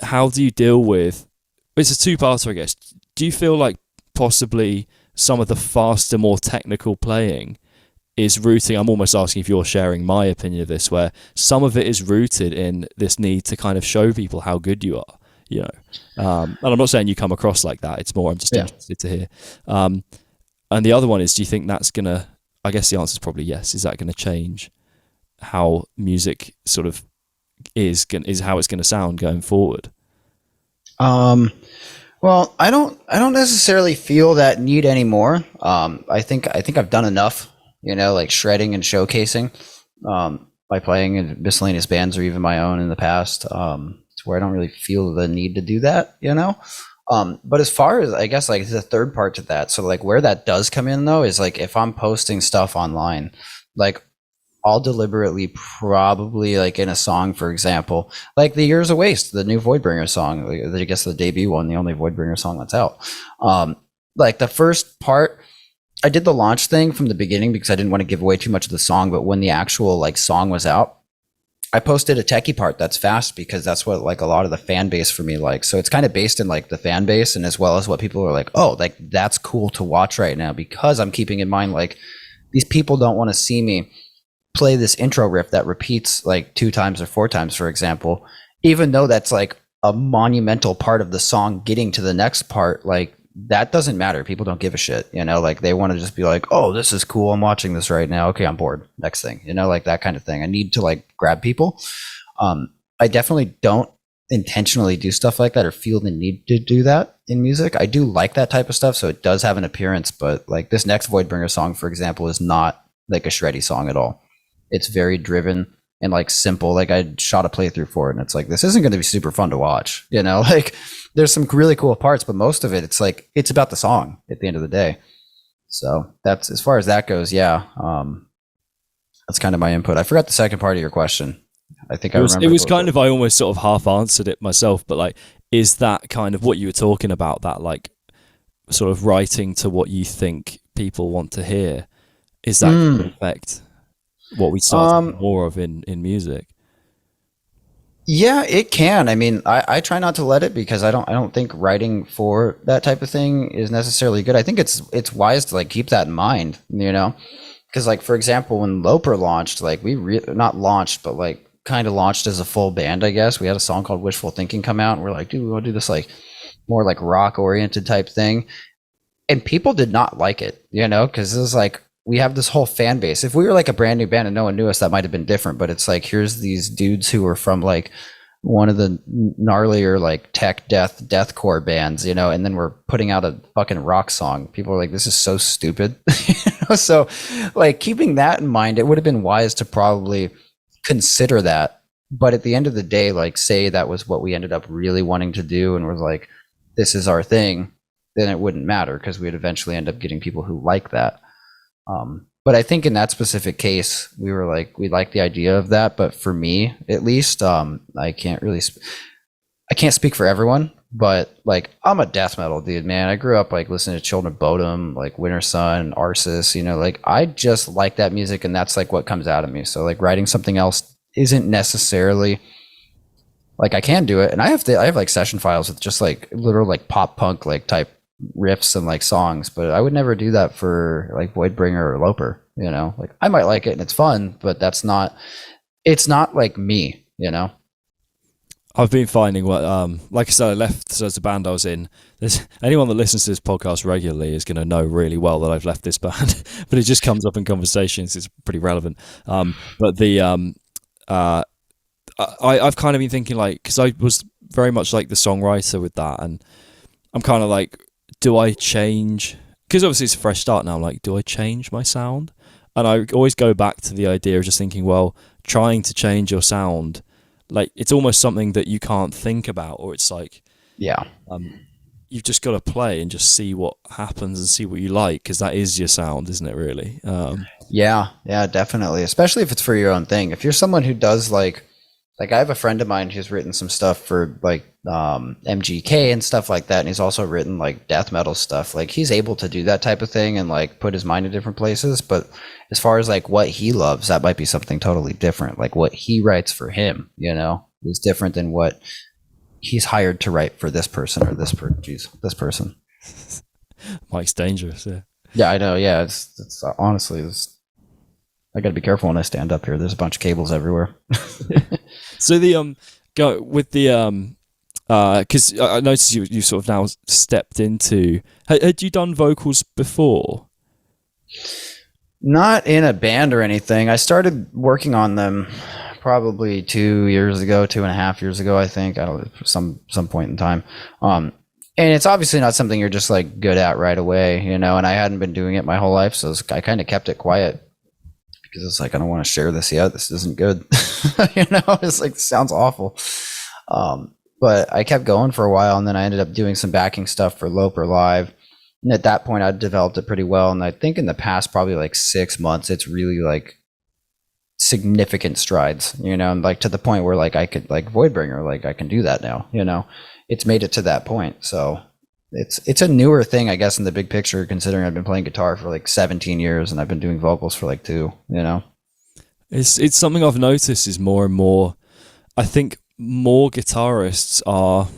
how do you deal with, it's a two-parter, I guess. Do you feel like possibly some of the faster, more technical playing is rooting, I'm almost asking if you're sharing my opinion of this, where some of it is rooted in this need to kind of show people how good you are, you know? And I'm not saying you come across like that. It's more, I'm just interested to hear. And the other one is, do you think that's going to, I guess the answer is probably yes. Is that going to change how music sort of is how it's going to sound going forward? Well, I don't necessarily feel that need anymore. I think I've done enough, you know, like shredding and showcasing, by playing in miscellaneous bands or even my own in the past, to where I don't really feel the need to do that, you know? But as far as, I guess, like the third part to that, so like where that does come in though, is like if I'm posting stuff online, like I'll deliberately probably like in a song, for example, like The Year's a Waste, the new Voidbringer song, I guess the debut one, the only Voidbringer song that's out. Like the first part, I did the launch thing from the beginning because I didn't want to give away too much of the song, but when the actual like song was out, I posted a Techy part that's fast because that's what like a lot of the fan base for me likes. So it's kind of based in like the fan base, and as well as what people are like, oh, like that's cool to watch right now, because I'm keeping in mind like these people don't want to see me play this intro riff that repeats like 2 times or 4 times, for example, even though that's like a monumental part of the song getting to the next part. Like that doesn't matter. People don't give a shit, you know, like they want to just be like, oh, this is cool. I'm watching this right now. Okay, I'm bored. Next thing, you know, like that kind of thing. I need to like grab people. I definitely don't intentionally do stuff like that or feel the need to do that in music. I do like that type of stuff, so it does have an appearance, but like this next Voidbringer song, for example, is not like a shreddy song at all. It's very driven and like simple. Like I shot a playthrough for it, and it's like, this isn't going to be super fun to watch, you know, like there's some really cool parts, but most of it, it's like, it's about the song at the end of the day. So that's, as far as that goes. Yeah. That's kind of my input. I forgot the second part of your question. I think it was kind of, I almost sort of half answered it myself, but like, is that kind of what you were talking about, that like sort of writing to what you think people want to hear? Is that going to affect what we start more of in music? Yeah, it can. I mean, I try not to let it, because I don't think writing for that type of thing is necessarily good. I think it's wise to like keep that in mind, you know, because like, for example, when Loper launched, like we not launched, but like kind of launched as a full band, I guess. We had a song called Wishful Thinking come out, and we're like, dude, we want to do this like more like rock oriented type thing, and people did not like it, you know, because it was like, we have this whole fan base. If we were like a brand new band and no one knew us, that might have been different. But it's like, here's these dudes who are from like one of the gnarlier like tech deathcore bands, you know, and then we're putting out a fucking rock song. People are like, this is so stupid. You know? So like, keeping that in mind, it would have been wise to probably consider that. But at the end of the day, like, say that was what we ended up really wanting to do and was like, this is our thing, then it wouldn't matter, because we'd eventually end up getting people who like that. But I think in that specific case, we were like, we like the idea of that. But for me, at least, I can't speak for everyone, but like, I'm a death metal dude, man. I grew up like listening to Children of Bodom, like Winter Sun, Arsis, you know, like I just like that music, and that's like what comes out of me. So like, writing something else isn't necessarily like, I can do it. And I have like session files with just like literal like pop punk like type riffs and like songs, but I would never do that for like Voidbringer or Loper, you know. Like I might like it and it's fun, but it's not like me, you know. I've been finding what like I said, I left the band I was in. There's anyone that listens to this podcast regularly is going to know really well that I've left this band, but it just comes up in conversations. It's pretty relevant. But the I've kind of been thinking, like, because I was very much like the songwriter with that, and I'm kind of like, do I change? Because obviously it's a fresh start now. I'm like, do I change my sound? And I always go back to the idea of just thinking, well, trying to change your sound, like, it's almost something that you can't think about, or it's like, yeah, you've just got to play and just see what happens and see what you like, because that is your sound, isn't it, really? Yeah, definitely. Especially if it's for your own thing. If you're someone who does like I have a friend of mine who's written some stuff for like MGK and stuff like that, and he's also written like death metal stuff. Like he's able to do that type of thing and like put his mind in different places. But as far as like what he loves, that might be something totally different. Like what he writes for him, you know, is different than what he's hired to write for this person or this person. Mike's dangerous. Yeah, I know. Yeah, it's honestly, I got to be careful when I stand up here. There's a bunch of cables everywhere. So the go with the because I noticed you sort of now stepped into. Had you done vocals before? Not in a band or anything. I started working on them probably 2.5 years ago. I think, I don't know, some point in time. And it's obviously not something you're just like good at right away, you know. And I hadn't been doing it my whole life, so I kind of kept it quiet. Because it's like, I don't want to share this yet. This isn't good. You know, it's like, this sounds awful. But I kept going for a while, and then I ended up doing some backing stuff for Loper Live. And at that point, I'd developed it pretty well. And I think in the past, probably like 6 months, it's really like significant strides, you know, and like to the point where like I could like Voidbringer, like I can do that now, you know. It's made it to that point. So it's a newer thing, I guess, in the big picture, considering I've been playing guitar for like 17 years and I've been doing vocals for like 2, you know. It's something I've noticed is more and more. I think more guitarists are.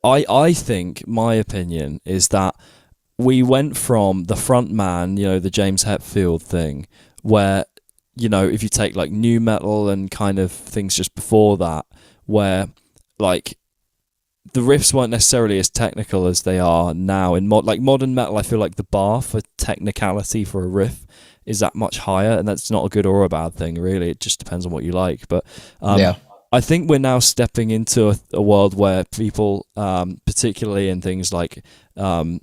I think my opinion is that we went from the front man, the James Hetfield thing, where if you take like new metal and kind of things just before that, where like the riffs weren't necessarily as technical as they are now in modern metal. I feel like the bar for technicality for a riff is that much higher, and that's not a good or a bad thing, really. It just depends on what you like. But I think we're now stepping into a world where people, particularly in things like, if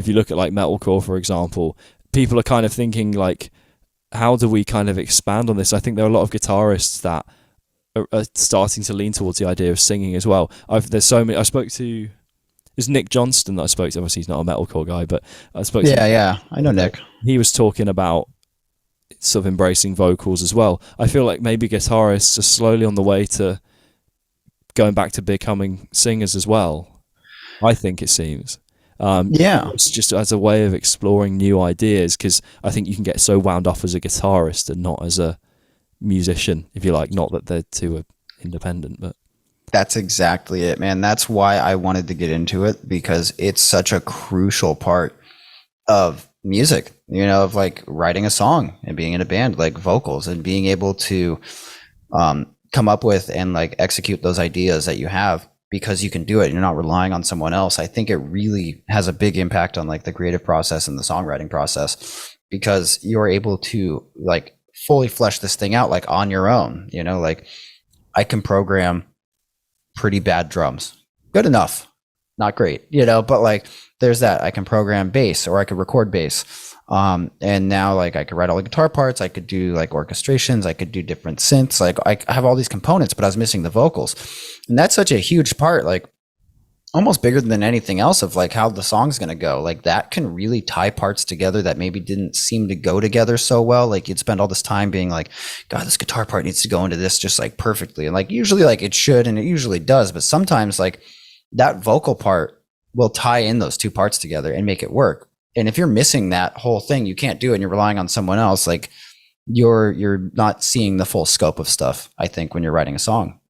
you look at like metalcore, for example, people are kind of thinking like, how do we kind of expand on this? I think there are a lot of guitarists that are starting to lean towards the idea of singing as well. There's so many. I spoke to, it's Nick Johnston that I spoke to. Obviously, he's not a metalcore guy, but I spoke to him. Yeah, I know Nick. He was talking about sort of embracing vocals as well. I feel like maybe guitarists are slowly on the way to going back to becoming singers as well. I think it seems. It's just as a way of exploring new ideas, because I think you can get so wound up as a guitarist and not as a musician, if you like. Not that they're too independent, but that's exactly it, man. That's why I wanted to get into it, because it's such a crucial part of music, of like writing a song and being in a band, like vocals, and being able to come up with and like execute those ideas that you have, because you can do it. You're not relying on someone else. I think it really has a big impact on like the creative process and the songwriting process, because you're able to like fully flesh this thing out like on your own. Like I can program pretty bad drums, good enough, not great, but like there's that. I can program bass, or I could record bass. And now like I could write all the guitar parts. I could do like orchestrations. I could do different synths. Like I have all these components, but I was missing the vocals. And that's such a huge part, like almost bigger than anything else, of like how the song's going to go. Like that can really tie parts together that maybe didn't seem to go together so well. Like you'd spend all this time being like, God, this guitar part needs to go into this just like perfectly. And like usually like it should, and it usually does. But sometimes like that vocal part will tie in those two parts together and make it work. And if you're missing that whole thing, you can't do it, and you're relying on someone else. Like you're not seeing the full scope of stuff, I think, when you're writing a song,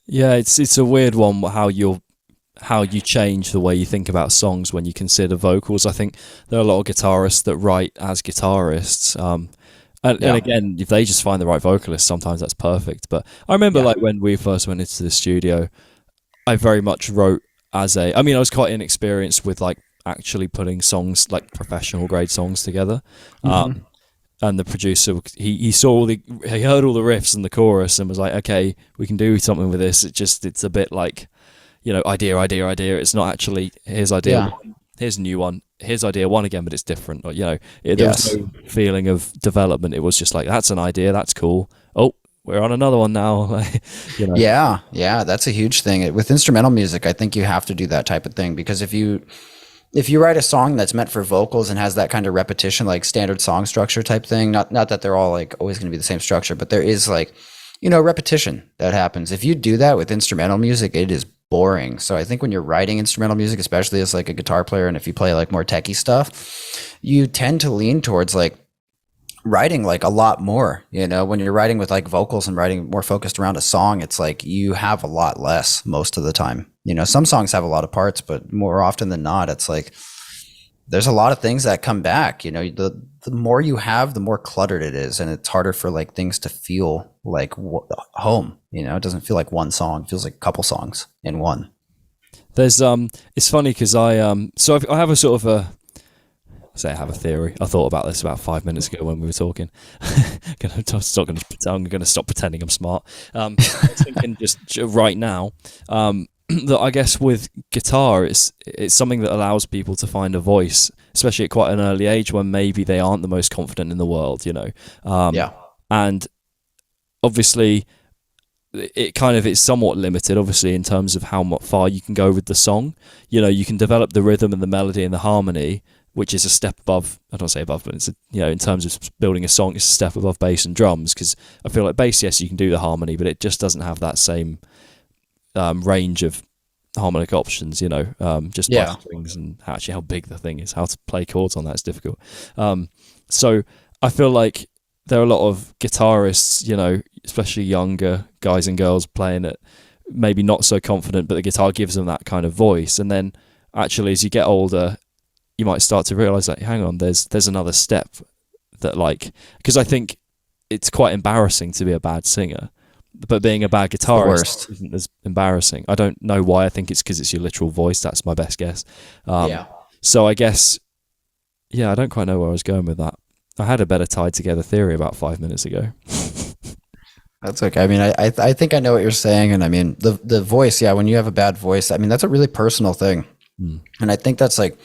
Yeah, it's a weird one how you change the way you think about songs when you consider vocals. I think there are a lot of guitarists that write as guitarists. And again, if they just find the right vocalist, sometimes that's perfect. But I remember like when we first went into the studio, I very much wrote I was quite inexperienced with like actually putting songs, like professional grade songs together. And the producer, he heard all the riffs and the chorus and was like, okay, we can do something with this. It's a bit like, idea. It's not actually, here's idea one, here's a new one, here's idea one again, but it's different. There was no feeling of development. It was just like, that's an idea, that's cool. Oh, we're on another one now. Yeah, that's a huge thing. With instrumental music, I think you have to do that type of thing, because if you write a song that's meant for vocals and has that kind of repetition, like standard song structure type thing, not that they're all like always going to be the same structure, but there is like, repetition that happens. If you do that with instrumental music, it is boring. So I think when you're writing instrumental music, especially as like a guitar player, and if you play like more techy stuff, you tend to lean towards like writing like a lot more. When you're writing with like vocals and writing more focused around a song, it's like you have a lot less most of the time. Some songs have a lot of parts, but more often than not, it's like there's a lot of things that come back. The more you have, the more cluttered it is, and it's harder for like things to feel like home. It doesn't feel like one song; it feels like a couple songs in one. There's it's funny because I have a sort of I have a theory. I thought about this about 5 minutes ago when we were talking. I'm going to stop pretending I'm smart. I was thinking just right now that I guess with guitar, it's something that allows people to find a voice, especially at quite an early age when maybe they aren't the most confident in the world, And obviously, it's somewhat limited, obviously, in terms of how far you can go with the song. You can develop the rhythm and the melody and the harmony, which is a step above, I don't say above, but it's, in terms of building a song, it's a step above bass and drums, because I feel like bass, yes, you can do the harmony, but it just doesn't have that same range of harmonic options, just by strings and actually how big the thing is, how to play chords on that is difficult. So I feel like there are a lot of guitarists, you know, especially younger guys and girls playing it, maybe not so confident, but the guitar gives them that kind of voice. And then actually, as you get older, you might start to realize that, hang on, there's another step that, like, because I think it's quite embarrassing to be a bad singer, but being a bad guitarist isn't as embarrassing. I don't know why. I think it's because it's your literal voice. That's my best guess. So I guess, yeah, I don't quite know where I was going with that. I had a better tied together theory about 5 minutes ago. That's okay. I mean, I think I know what you're saying. And I mean, the voice, yeah, when you have a bad voice, I mean, that's a really personal thing. And I think that's like,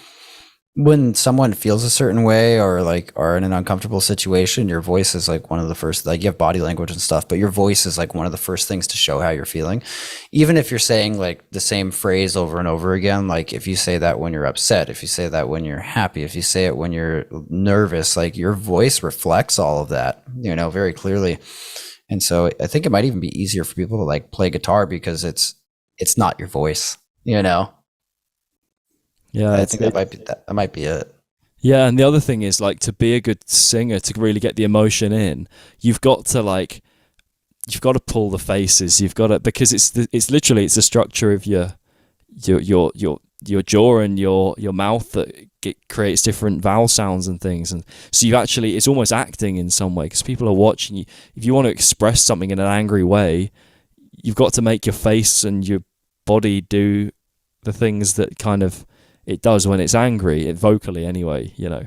when someone feels a certain way or like are in an uncomfortable situation, your voice is like one of the first, like you have body language and stuff, but your voice is like one of the first things to show how you're feeling. Even if you're saying like the same phrase over and over again, like if you say that when you're upset, if you say that when you're happy, if you say it when you're nervous, like your voice reflects all of that, you know, very clearly. And so I think it might even be easier for people to like play guitar because it's not your voice, you know? Yeah, I think that might be it. Yeah, and the other thing is like to be a good singer, to really get the emotion in, you've got to pull the faces. You've got to, because it's literally the structure of your jaw and your mouth that creates different vowel sounds and things, and so it's almost acting in some way because people are watching you. If you want to express something in an angry way, you've got to make your face and your body do the things that kind of it does when it's angry, vocally anyway, you know.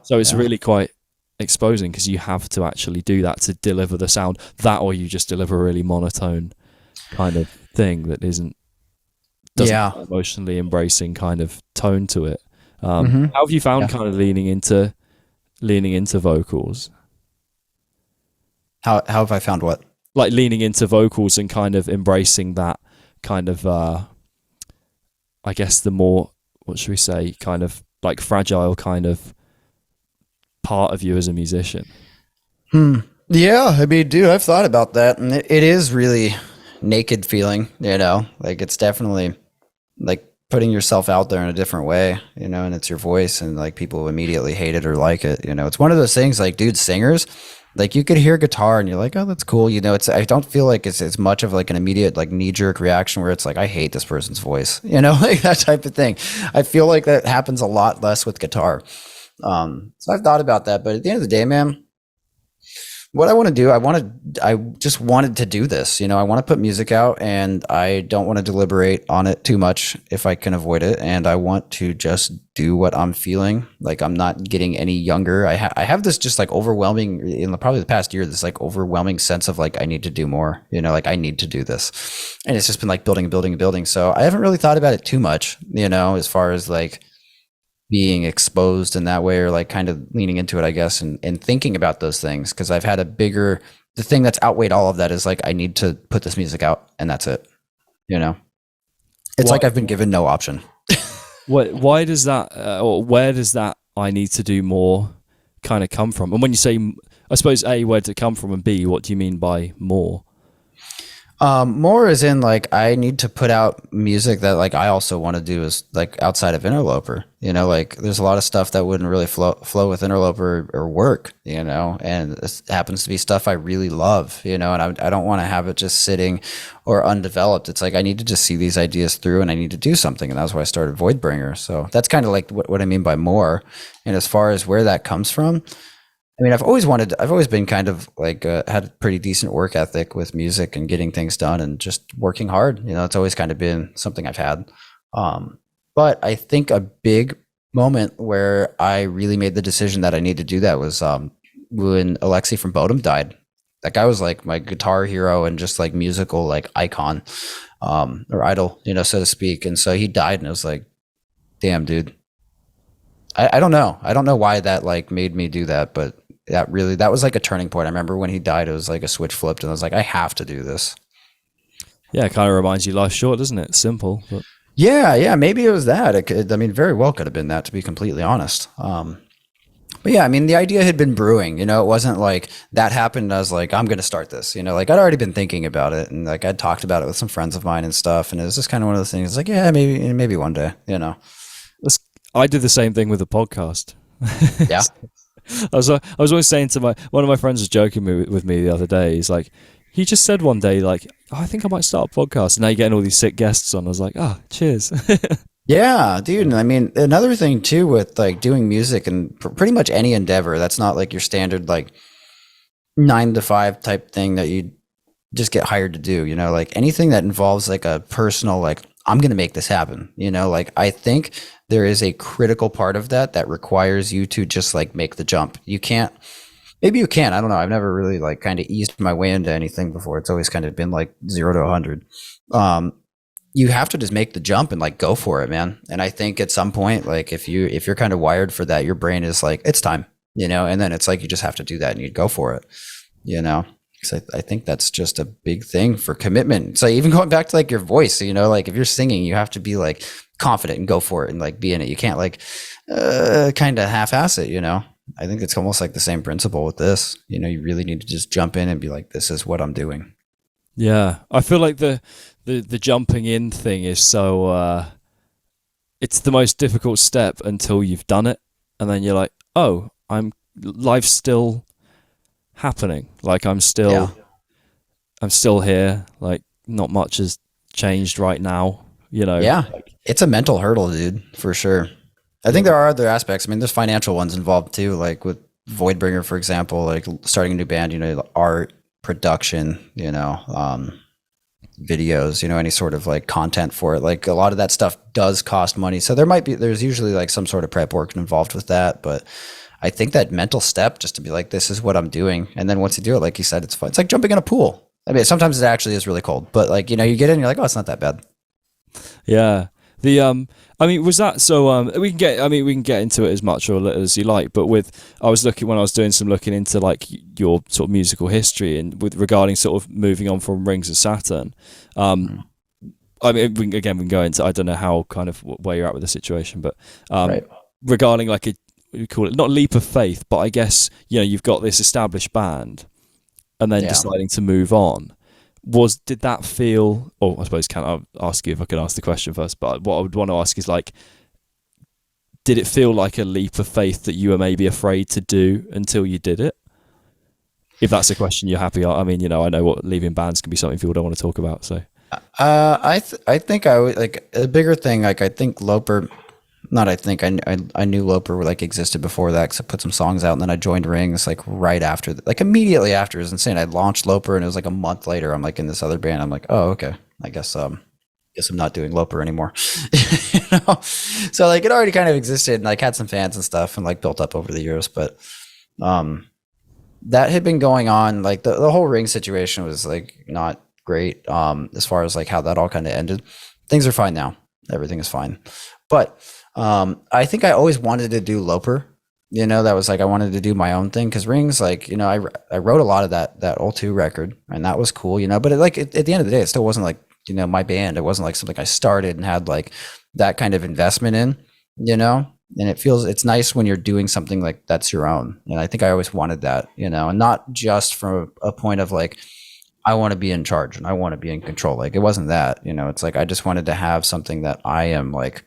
So it's really quite exposing because you have to actually do that to deliver the sound, that or you just deliver a really monotone kind of thing that doesn't have emotionally embracing kind of tone to it. How have you found kind of leaning into vocals? How have I found what? Like leaning into vocals and kind of embracing that kind of I guess the more, what should we say, kind of like fragile kind of part of you as a musician. Yeah, I mean, dude, I've thought about that, and it is really naked feeling, you know, like it's definitely like putting yourself out there in a different way, you know, and it's your voice, and like people immediately hate it or like it, you know. It's one of those things like, dude, singers, like you could hear guitar and you're like, oh, that's cool. You know, I don't feel like it's much of like an immediate like knee jerk reaction where it's like, I hate this person's voice, you know, like that type of thing. I feel like that happens a lot less with guitar. So I've thought about that, but at the end of the day, man, what I want to do, I just wanted to do this, you know. I want to put music out, and I don't want to deliberate on it too much if I can avoid it. And I want to just do what I'm feeling. Like I'm not getting any younger. I have this just like overwhelming, in probably the past year, this like overwhelming sense of like, I need to do more, you know, like I need to do this. And it's just been like building and building and building. So I haven't really thought about it too much, you know, as far as like being exposed in that way, or like kind of leaning into it, I guess, and thinking about those things. Cause I've had the thing that's outweighed all of that is like, I need to put this music out, and that's it. You know, it's like I've been given no option. Why does that, or where does that I need to do more kind of come from? And when you say, I suppose A, where did it come from, and B, what do you mean by more? More as in like, I need to put out music that like I also want to do is like outside of Interloper, you know, like there's a lot of stuff that wouldn't really flow with Interloper or work, you know, and this happens to be stuff I really love, you know, and I don't want to have it just sitting or undeveloped. It's like, I need to just see these ideas through, and I need to do something. And that's why I started Voidbringer. So that's kind of like what I mean by more. And as far as where that comes from, I mean, I've always been kind of like, had a pretty decent work ethic with music and getting things done and just working hard. You know, it's always kind of been something I've had. But I think a big moment where I really made the decision that I need to do that was when Alexi from Bodom died. That guy was like my guitar hero and just like musical like icon, or idol, you know, so to speak. And so he died, and it was like, damn, dude. I don't know. I don't know why that like made me do that, but that was like a turning point. I remember when he died, it was like a switch flipped, and I was like, I have to do this. Yeah, it kind of reminds you life's short, doesn't it? Simple. But yeah, maybe it was that. I mean, very well could have been that, to be completely honest. But yeah, I mean, the idea had been brewing, you know. It wasn't like that happened and I was like, I'm going to start this, you know. Like I'd already been thinking about it, and like I'd talked about it with some friends of mine and stuff, and it was just kind of one of those things like, yeah, maybe one day, you know. I did the same thing with the podcast. Yeah. I was always saying to one of my friends was joking with me the other day. He's like, he just said one day, like, oh, I think I might start a podcast. And now you're getting all these sick guests on. I was like, oh, cheers. Yeah, dude. I mean, another thing too with like doing music and pretty much any endeavor that's not like your standard like 9 to 5 type thing that you just get hired to do, you know, like anything that involves like a personal, like, I'm going to make this happen, you know, like I think there is a critical part of that requires you to just like make the jump. You can't, maybe you can, I don't know. I've never really like kind of eased my way into anything before. It's always kind of been like 0 to 100. You have to just make the jump and like go for it, man. And I think at some point, like if you're kind of wired for that, your brain is like, it's time, you know, and then it's like, you just have to do that and you go for it, you know, because I think that's just a big thing for commitment. So even going back to like your voice, you know, like if you're singing, you have to be like confident and go for it and like be in it. You can't like kind of half-ass it, you know. I think it's almost like the same principle with this, you know. You really need to just jump in and be like, this is what I'm doing. Yeah, I feel like the jumping in thing is so it's the most difficult step until you've done it, and then you're like, oh, life's still happening. Like I'm still here. Like not much has changed right now, you know. Yeah, it's a mental hurdle, dude, for sure. I think there are other aspects. I mean, there's financial ones involved too, like with Voidbringer, for example, like starting a new band, you know, art, production, you know, videos, you know, any sort of like content for it. Like a lot of that stuff does cost money. So there's usually like some sort of prep work involved with that. But I think that mental step just to be like, this is what I'm doing. And then once you do it, like you said, it's fun. It's like jumping in a pool. I mean, sometimes it actually is really cold, but like, you know, you get in, you're like, oh, it's not that bad. Yeah. I mean, was that so? We can get into it as much or little as you like. But I was looking when I was doing some looking into like your sort of musical history and regarding sort of moving on from Rings of Saturn. I mean, we can go into. I don't know how kind of where you're at with the situation, but right. Regarding like we call it not leap of faith, but I guess you know you've got this established band, and then deciding to move on. Did that feel, I suppose can I ask you if I could ask the question first, but what I would want to ask is like, did it feel like a leap of faith that you were maybe afraid to do until you did it? If that's a question you're happy. I mean, you know, I know what leaving bands can be something people don't want to talk about. So, I think I would like a bigger thing. Like I think Loper, I knew Loper like existed before that because I put some songs out and then I joined Rings like right after, like immediately after. It was insane. I launched Loper and it was like a month later. I'm like in this other band. I'm like, oh, okay. I guess I'm not doing Loper anymore. You know? So like it already kind of existed and like had some fans and stuff and like built up over the years. But that had been going on. Like the whole Ring situation was like not great as far as like how that all kind of ended. Things are fine now. Everything is fine. But I think I always wanted to do Loper, you know, that was like, I wanted to do my own thing. Cause Rings, like, you know, I wrote a lot of that O2 record and that was cool, you know, but at the end of the day, it still wasn't like, you know, my band. It wasn't like something I started and had like that kind of investment in, you know, and it's nice when you're doing something like that's your own. And I think I always wanted that, you know, and not just from a point of like, I want to be in charge and I want to be in control. Like it wasn't that, you know, it's like, I just wanted to have something that I am like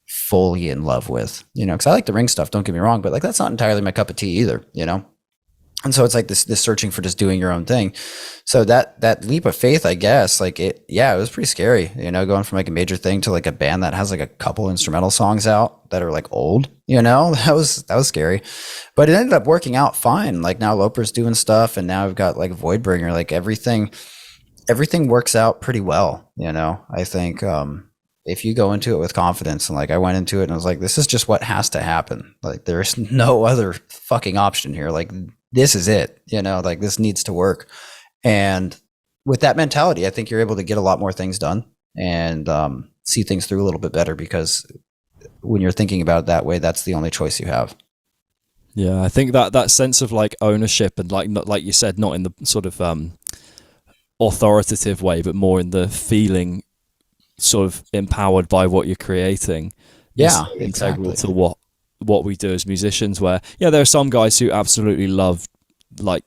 fully in love with, you know, because I like the Ring stuff, don't get me wrong, but like that's not entirely my cup of tea either, you know. And so it's like this searching for just doing your own thing. So that leap of faith, I guess, like it was pretty scary, you know, going from like a major thing to like a band that has like a couple instrumental songs out that are like old, you know. That was scary, but it ended up working out fine. Like now Loper's doing stuff and now I've got like Voidbringer, like everything works out pretty well, you know. I think if you go into it with confidence, and like I went into it and I was like, this is just what has to happen. Like there's no other fucking option here. Like this is it, you know, like this needs to work. And with that mentality, I think you're able to get a lot more things done and see things through a little bit better, because when you're thinking about it that way, that's the only choice you have. Yeah, I think that sense of like ownership and like not, like you said, not in the sort of authoritative way, but more in the feeling sort of empowered by what you're creating. Yeah, is integral to what we do as musicians, where there are some guys who absolutely love like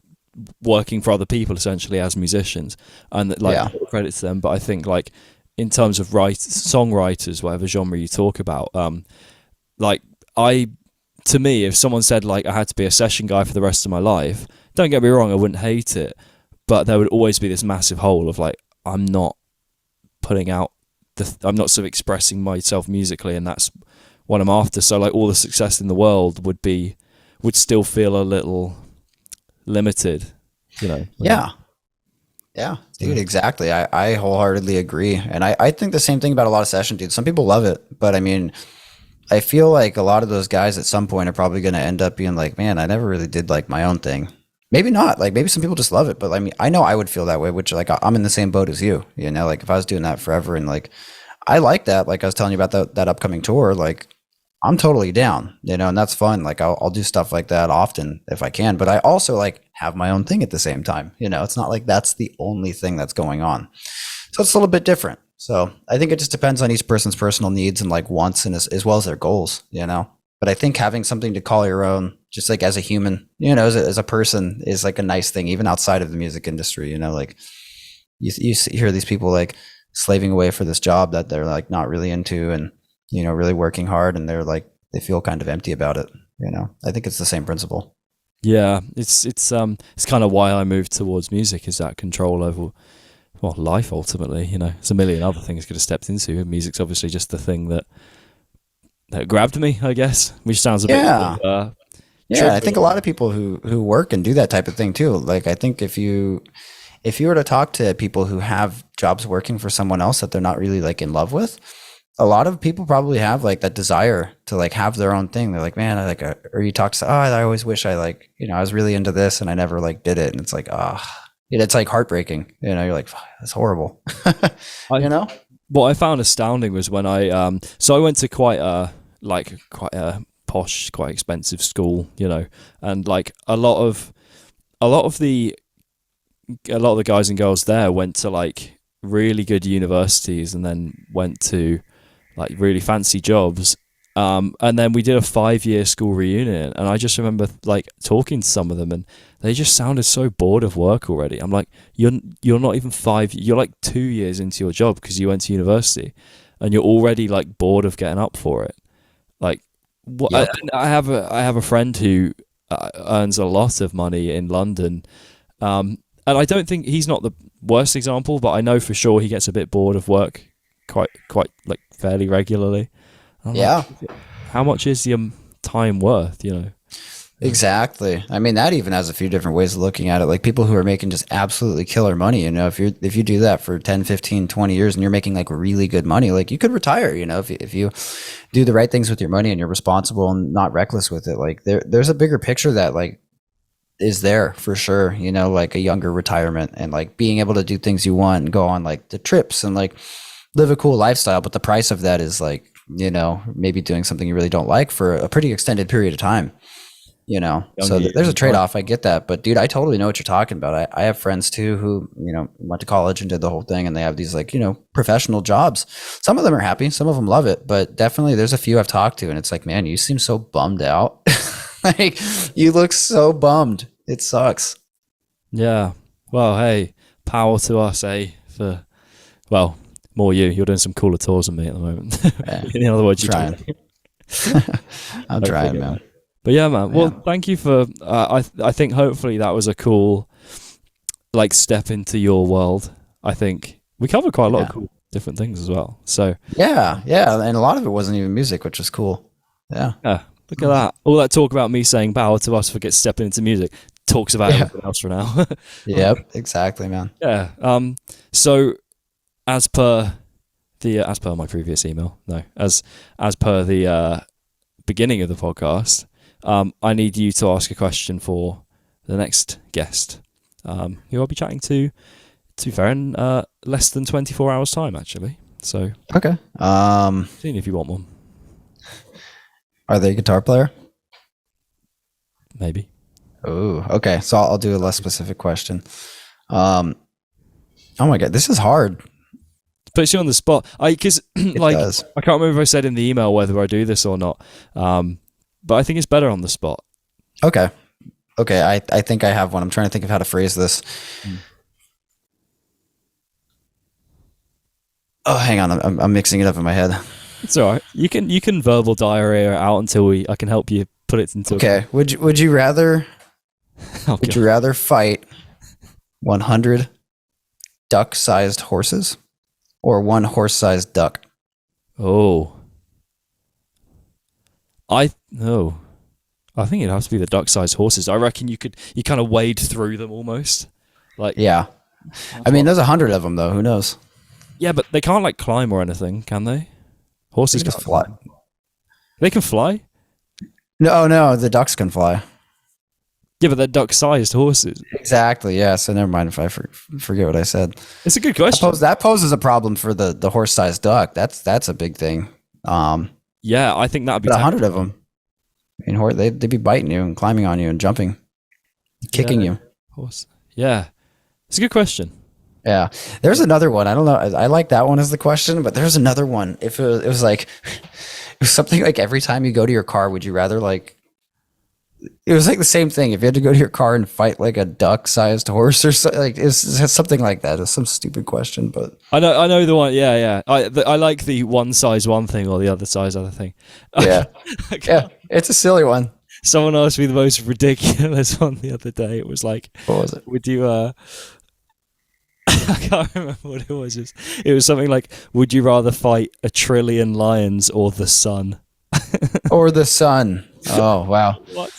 working for other people essentially as musicians, and like credit to them. But I think like in terms of songwriters, whatever genre you talk about, like I to me, if someone said like I had to be a session guy for the rest of my life, don't get me wrong, I wouldn't hate it, but there would always be this massive hole of like, I'm not putting out I'm not sort of expressing myself musically, and that's what I'm after. So like all the success in the world would still feel a little limited, you know. Yeah, dude, exactly. I wholeheartedly agree. And I think the same thing about a lot of session dudes. Some people love it, but I mean, I feel like a lot of those guys at some point are probably going to end up being like, man, I never really did like my own thing. Maybe not. Like maybe some people just love it, but I mean, I know I would feel that way, which like I'm in the same boat as you, you know, like if I was doing that forever and like, I like that. Like I was telling you about that upcoming tour, like I'm totally down, you know, and that's fun. Like I'll do stuff like that often if I can, but I also like have my own thing at the same time. You know, it's not like that's the only thing that's going on. So it's a little bit different. So I think it just depends on each person's personal needs and like wants and as well as their goals, you know. But I think having something to call your own, just like as a human, you know, as a person is like a nice thing, even outside of the music industry, you know, like you hear these people like slaving away for this job that they're like not really into and, you know, really working hard and they're like, they feel kind of empty about it. You know, I think it's the same principle. Yeah. It's kind of why I moved towards music, is that control over, well, life ultimately, you know. There's a million other things I could have stepped into. Music's obviously just the thing that grabbed me, I guess, which sounds a bit yeah, I think a lot of people who work and do that type of thing too. Like I think if you were to talk to people who have jobs working for someone else that they're not really like in love with, a lot of people probably have like that desire to like have their own thing. They're like, man, I like, or you talk to, I always wish I like, you know, I was really into this and I never like did it. And it's like, it's like heartbreaking. You know, you're like, that's horrible. You know? What I found astounding was when I went to quite a posh, quite expensive school, you know, and like a lot of the guys and girls there went to like really good universities and then went to like really fancy jobs. And then we did a 5-year school reunion, and I just remember like talking to some of them, and they just sounded so bored of work already. I'm like, you're not even 5, you're like 2 years into your job because you went to university, and you're already like bored of getting up for it. Like, what? Yep. I have a friend who earns a lot of money in London, and I don't think he's not the worst example, but I know for sure he gets a bit bored of work quite like fairly regularly. Yeah. Like, how much is your time worth, you know? Exactly. I mean, that even has a few different ways of looking at it. Like people who are making just absolutely killer money, you know, if you do that for 10, 15, 20 years and you're making like really good money, like you could retire, you know, if you do the right things with your money and you're responsible and not reckless with it. Like there's a bigger picture that like is there for sure, you know, like a younger retirement and like being able to do things you want and go on like the trips and like live a cool lifestyle. But the price of that is like, you know, maybe doing something you really don't like for a pretty extended period of time, you know. So there's a trade-off. I get that. But dude, I totally know what you're talking about. I have friends too who, you know, went to college and did the whole thing, and they have these like, you know, professional jobs. Some of them are happy, some of them love it, but definitely there's a few I've talked to and it's like, man, you seem so bummed out. Like you look so bummed. It sucks. Yeah. Well, hey, power to us, more you're doing some cooler tours than me at the moment. Yeah. In other words, you're trying. I'm trying, man. But yeah, man. Well, thank you for. I think hopefully that was a cool, like, step into your world. I think we covered quite a lot of cool different things as well. So yeah, and a lot of it wasn't even music, which was cool. Yeah. Look at that. All that talk about me saying power to us for stepping into music talks about everything else for now. Yep. Exactly, man. Yeah. So. As per my previous email, as per the beginning of the podcast, I need you to ask a question for the next guest, who I'll be chatting to be fair, in less than 24 hours time, actually. So okay, seeing if you want one. Are they a guitar player? Maybe. Oh, okay. So I'll do a less specific question. Oh my god, this is hard. Puts you on the spot. Because like does. I can't remember if I said in the email whether I do this or not. But I think it's better on the spot. Okay. I think I have one. I'm trying to think of how to phrase this. Oh, hang on. I'm mixing it up in my head. It's all right. You can verbal diarrhea out until I can help you put it into. Okay. Would you rather? Would you rather fight 100 duck-sized horses or one horse-sized duck? Oh. I think it'd have to be the duck-sized horses. I reckon you kind of wade through them almost. Like, yeah. I mean, there's 100 of them though. Who knows? Yeah, but they can't like climb or anything, can they? Horses can can't fly. They can fly? No, the ducks can fly. Yeah, but they're duck-sized horses. Exactly. Yeah. So never mind if I forget what I said. It's a good question. That poses a problem for the horse-sized duck. That's a big thing. Yeah, I think that'd be 100 of them. I mean, they'd be biting you and climbing on you and jumping, kicking you. Horse. Yeah, it's a good question. Yeah, there's another one. I don't know. I like that one as the question, but there's another one. If it was like, it was something like every time you go to your car, would you rather like? It was like the same thing. If you had to go to your car and fight like a duck-sized horse or something, like it's something like that. It's some stupid question, but I know the one. Yeah. I like the one size one thing or the other size other thing. Yeah, yeah. It's a silly one. Someone asked me the most ridiculous one the other day. It was like, what was it? Would you? I can't remember what it was. It was something like, would you rather fight a trillion lions or the sun? Or the sun? Oh wow! What?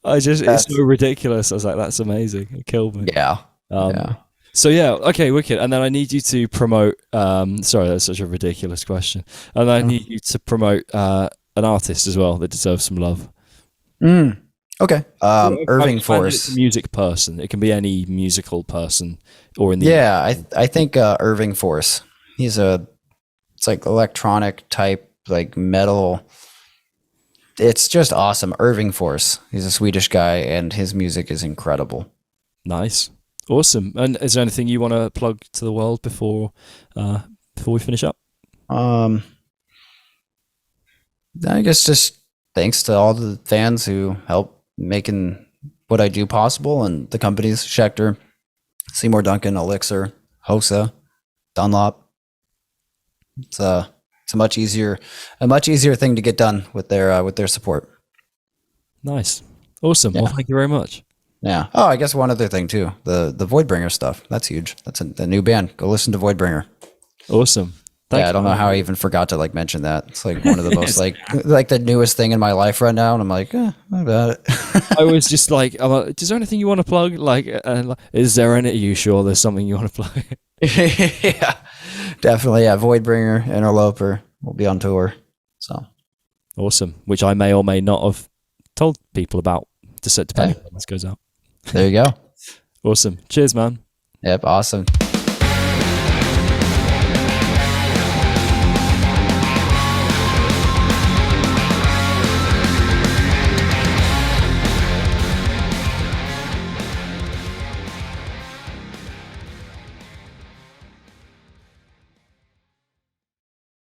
It's so ridiculous. I was like, that's amazing. It killed me. Yeah. Yeah. So yeah, okay, wicked. And then I need you to promote. Sorry, that's such a ridiculous question. And I need you to promote an artist as well that deserves some love. Okay. Irving Force. It's a music person. It can be any musical person or in the. Yeah, I think Irving Force. It's like electronic type, like metal. It's just awesome. Irving Force. He's a Swedish guy, and his music is incredible. Nice, awesome. And is there anything you want to plug to the world before we finish up? I guess just thanks to all the fans who help making what I do possible, and the companies Schecter, Seymour Duncan, Elixir, Hosa, Dunlop. It's a much easier thing to get done with their support. Nice, awesome. Yeah. Well, thank you very much. Yeah. Oh, I guess one other thing too, the Voidbringer stuff. That's huge. That's a new band. Go listen to Voidbringer. Awesome. I don't know how I even forgot to like mention that. It's like one of the most like the newest thing in my life right now, and I'm like, what about it? I was just like, is there anything you want to plug? Like, is there any? Are you sure there's something you want to plug? Yeah, definitely. Yeah, Voidbringer, Interloper will be on tour. So awesome. Which I may or may not have told people about, depending on when this goes out. There you go. Awesome. Cheers, man. Yep. Awesome.